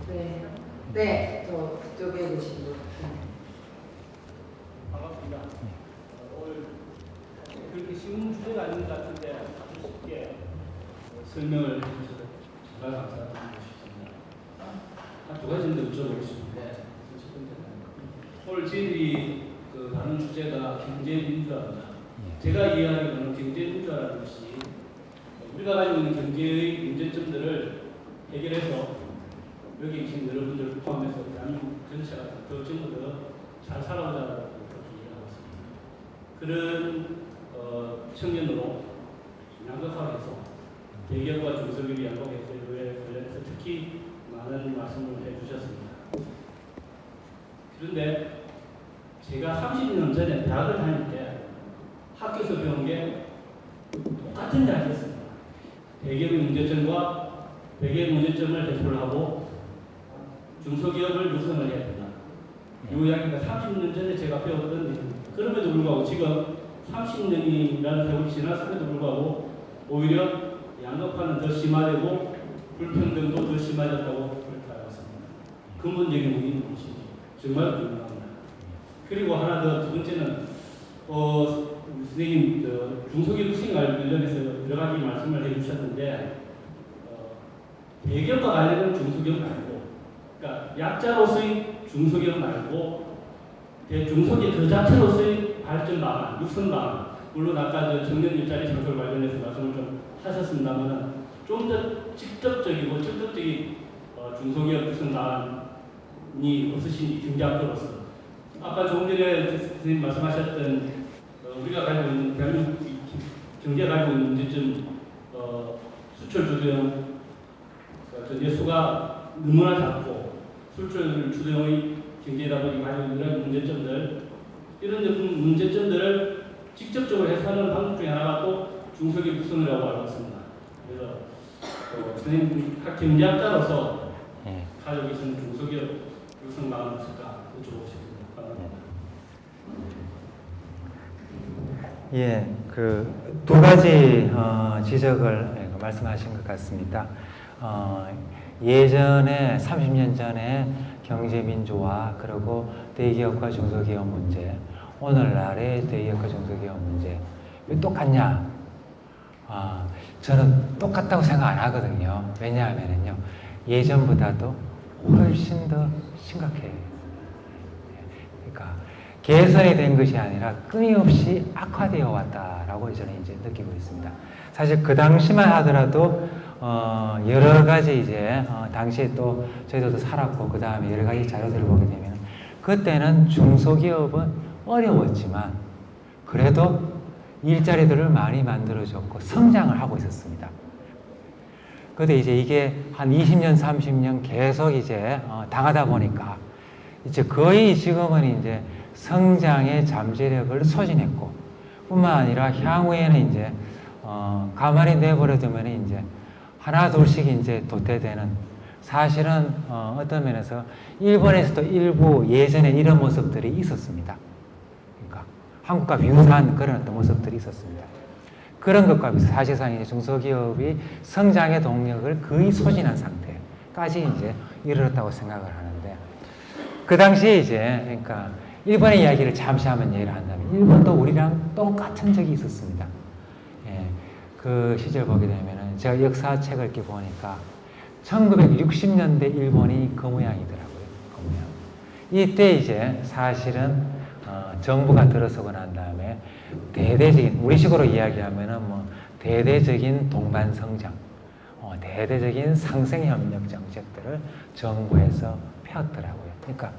네, 네, 저쪽에 계신 분.
반갑습니다. 오늘 그렇게 쉬운 주제가 아닌 것 같은데 아주 쉽게 설명을 해주셔서 정말 감사드리고 싶습니다. 한 두 가지인데 여쭤보고 싶은데, 첫 번째는 오늘 저희들이 다룬 주제가 경제민주화입니다. 제가 이해하기로는 경제민주화라는 것이 우리가 가지고 있는 경제의 문제점들을 해결해서 여기 계신 여러분들을 포함해서 대한민국 전체가 더 전부 더 잘 살아오자라고 그렇게 이해하고 있습니다. 그런 청년으로 양극화를 해서 대기업과 중소기업이 양극화에 관련해서 특히 많은 말씀을 해주셨습니다. 그런데 제가 30년 전에 대학을 다닐 때 학교에서 배운 게 똑같은 이야기였습니다. 대기업의 문제점과 대기업의 문제점을 해소를 하고 중소기업을 육성을 해야 된다. 이 이야기가 30년 전에 제가 배웠던 일입니다. 그럼에도 불구하고 지금 30년이라는 세월이 지났음에도 불구하고 오히려 양극화는 더 심화되고 불평등도 더 심화졌다고 그렇게 알고 있습니다. 근본적인 원인은 무엇인지 정말 궁금합니다. 그리고 하나 더, 두 번째는 선생님 중소기업 육성 관련해서 여러 가지 말씀을 해주셨는데, 대기업과 관련된 중소기업 말고, 그러니까 약자로서의 중소기업 말고 중소기업 그 자체로서의 발전 방안, 육성 방안, 물론 아까 청년 일자리 창출 관련해서 말씀을 좀 하셨습니다만 좀 더 직접적이고 적극적인 중소기업 육성 방안 부분이 없으신 경제학자로서 아까 조금 전에 선생님 말씀하셨던 우리가 가지고 있는 대한민국 경제가 가지고 있는 문제점 수출 주도형 내수가 너무나 작고 수출 주도형의 경제다 보니 가지고 있는 이런 문제점들 이런 문제점들을 직접적으로 해소하는 방법 중에 하나가 또 중소기업 육성이라고 알고 있습니다. 그래서 선생님 각 경제학자로서 가지고 계시는 중소기업 육성 방안이 있을까 여쭤보고 싶습니다.
예, 그 두 가지 지적을 말씀하신 것 같습니다. 예전에 30년 전에 경제민주화 그리고 대기업과 중소기업 문제, 오늘날의 대기업과 중소기업 문제 왜 똑같냐? 저는 똑같다고 생각 안 하거든요. 왜냐하면요, 예전보다도 훨씬 더 심각해요. 그러니까 개선이 된 것이 아니라 끊임없이 악화되어 왔다라고 저는 이제 느끼고 있습니다. 사실 그 당시만 하더라도 여러 가지 이제 당시에 또 저희도 살았고 그 다음에 여러 가지 자료들을 보게 되면 그때는 중소기업은 어려웠지만 그래도 일자리들을 많이 만들어줬고 성장을 하고 있었습니다. 그런데 이제 이게 한 20년, 30년 계속 이제 당하다 보니까 이제 거의 지금은 이제 성장의 잠재력을 소진했고 뿐만 아니라 향후에는 이제 가만히 내버려두면 이제 하나 둘씩 이제 도태되는 사실은 어떤 면에서 일본에서도 일부 예전에 이런 모습들이 있었습니다. 그러니까 한국과 비슷한 그런 어떤 모습들이 있었습니다. 그런 것과 비슷해서 사실상 이제 중소기업이 성장의 동력을 거의 소진한 상태까지 이제 이르렀다고 생각을 하는데 그 당시에 이제 그러니까 일본의 이야기를 잠시 한번 예를 한다면 일본도 우리랑 똑같은 적이 있었습니다. 예, 그 시절 보게 되면은 제가 역사책을 이렇게 보니까 1960년대 일본이 그 모양이더라고요. 그 모양. 이때 이제 사실은 정부가 들어서고 난 다음에 대대적인 우리식으로 이야기하면은 뭐 대대적인 동반 성장, 대대적인 상생 협력 정책들을 정부에서 펴더라고요. 그러니까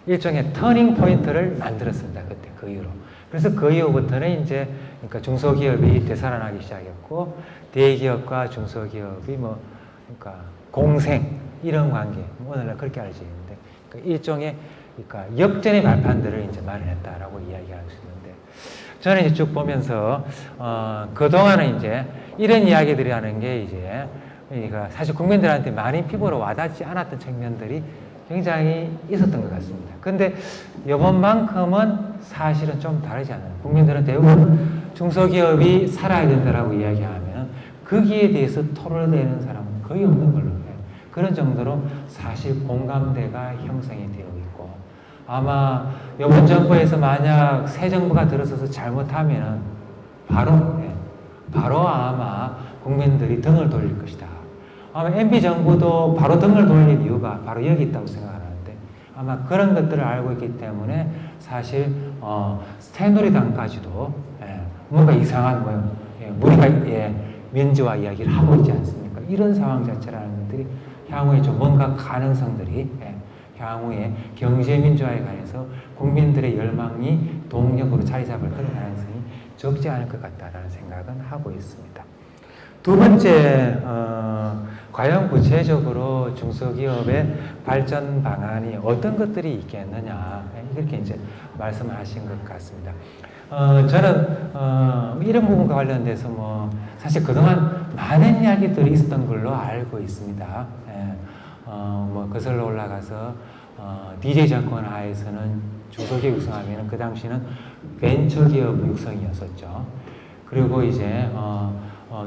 일종의 터닝 포인트를 만들었습니다. 그때 그 이후로. 그래서 그 이후부터는 이제 그러니까 중소기업이 되살아나기 시작했고 대기업과 중소기업이 뭐 그러니까 공생 이런 관계 오늘날 그렇게 알려져 있는데 그러니까 일종의 그러니까 역전의 발판들을 이제 마련했다라고 이야기할 수 있는데 저는 이제 쭉 보면서 그동안은 이제 이런 이야기들이 하는 게 이제 그러니까 사실 국민들한테 많이 피부로 와닿지 않았던 측면들이 굉장히 있었던 것 같습니다. 근데 이번만큼은 사실은 좀 다르지 않아요. 국민들은 대부분 중소기업이 살아야 된다라고 이야기하면 거기에 대해서 토론을 내는 사람은 거의 없는 걸로 해요. 그런 정도로 사실 공감대가 형성이 되어 있고 아마 이번 정부에서 만약 새 정부가 들어서서 잘못하면 바로 아마 국민들이 등을 돌릴 것이다. 아마 MB 정부도 바로 등을 돌릴 이유가 바로 여기 있다고 생각하는데 아마 그런 것들을 알고 있기 때문에 사실 새누리당까지도 뭔가 이상한 우리가 민주화 이야기를 하고 있지 않습니까? 이런 상황 자체라는 것들이 향후에 좀 뭔가 가능성들이 향후에 경제민주화에 관해서 국민들의 열망이 동력으로 자리 잡을 그런 가능성이 적지 않을 것 같다라는 생각은 하고 있습니다. 두 번째, 과연 구체적으로 중소기업의 발전 방안이 어떤 것들이 있겠느냐 이렇게 이제 말씀을 하신 것 같습니다. 저는 이런 부분과 관련돼서 뭐 사실 그동안 많은 이야기들이 있었던 걸로 알고 있습니다. 뭐 거슬러 올라가서 DJ 정권 하에서는 중소기업 육성하면 그 당시는 벤처기업 육성이었었죠. 그리고 이제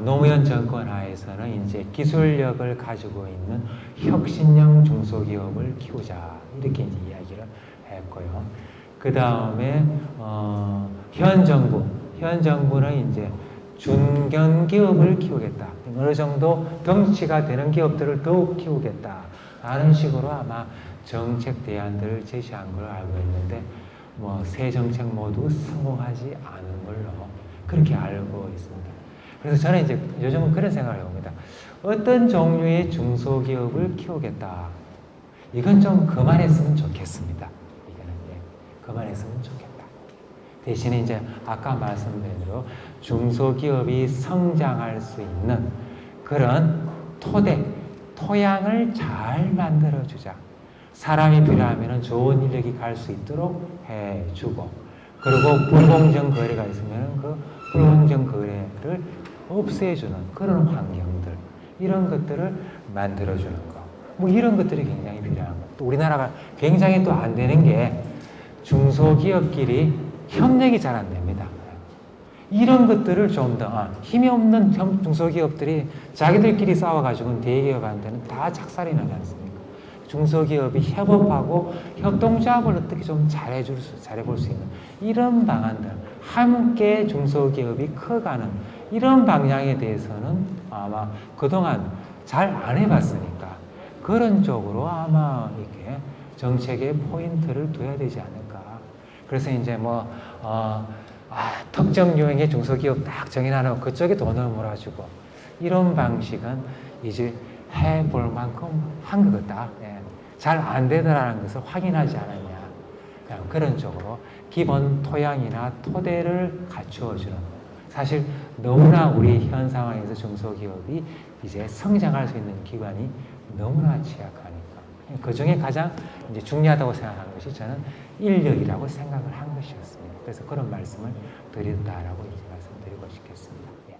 노무현 정권 하에서는 이제 기술력을 가지고 있는 혁신형 중소기업을 키우자 이렇게 이제 이야기를 했고요. 그 다음에 현 정부는 이제 중견기업을 키우겠다. 어느 정도 덩치가 되는 기업들을 더욱 키우겠다라는 식으로 아마 정책 대안들을 제시한 걸로 알고 있는데 뭐 세 정책 모두 성공하지 않은 걸로 그렇게 알고 있습니다. 그래서 저는 이제 요즘은 그런 생각을 해봅니다. 어떤 종류의 중소기업을 키우겠다. 이건 좀 그만했으면 좋겠습니다. 이거는 그만했으면 좋겠다. 대신에 이제 아까 말씀드린 대로 중소기업이 성장할 수 있는 그런 토양을 잘 만들어주자. 사람이 필요하면 좋은 인력이 갈 수 있도록 해주고, 그리고 불공정 거래가 있으면 그 불공정 거래를 없애주는 그런 환경들, 이런 것들을 만들어주는 거. 뭐 이런 것들이 굉장히 필요한 거. 또 우리나라가 굉장히 또 안 되는 게 중소기업끼리 협력이 잘 안 됩니다. 이런 것들을 좀 더 힘이 없는 중소기업들이 자기들끼리 싸워가지고는 대기업한테는 다 착살이 나지 않습니까? 중소기업이 협업하고 협동조합을 어떻게 좀 잘해볼 수 있는 이런 방안들, 함께 중소기업이 커가는 이런 방향에 대해서는 아마 그동안 잘 안 해봤으니까 그런 쪽으로 아마 이렇게 정책의 포인트를 둬야 되지 않을까. 그래서 이제 특정 유형의 중소기업 딱 정해놔놓고 그쪽에 돈을 몰아주고 이런 방식은 이제 해볼 만큼 한 것 같다. 잘 안 되더라는 것을 확인하지 않았냐. 그런 쪽으로 기본 토양이나 토대를 갖추어주는. 사실 너무나 우리 현 상황에서 중소기업이 이제 성장할 수 있는 기관이 너무나 취약하니까. 그 중에 가장 이제 중요하다고 생각하는 것이 저는 인력이라고 생각을 한 것이었습니다. 그래서 그런 말씀을 드린다라고 이제 말씀드리고 싶겠습니다. 예.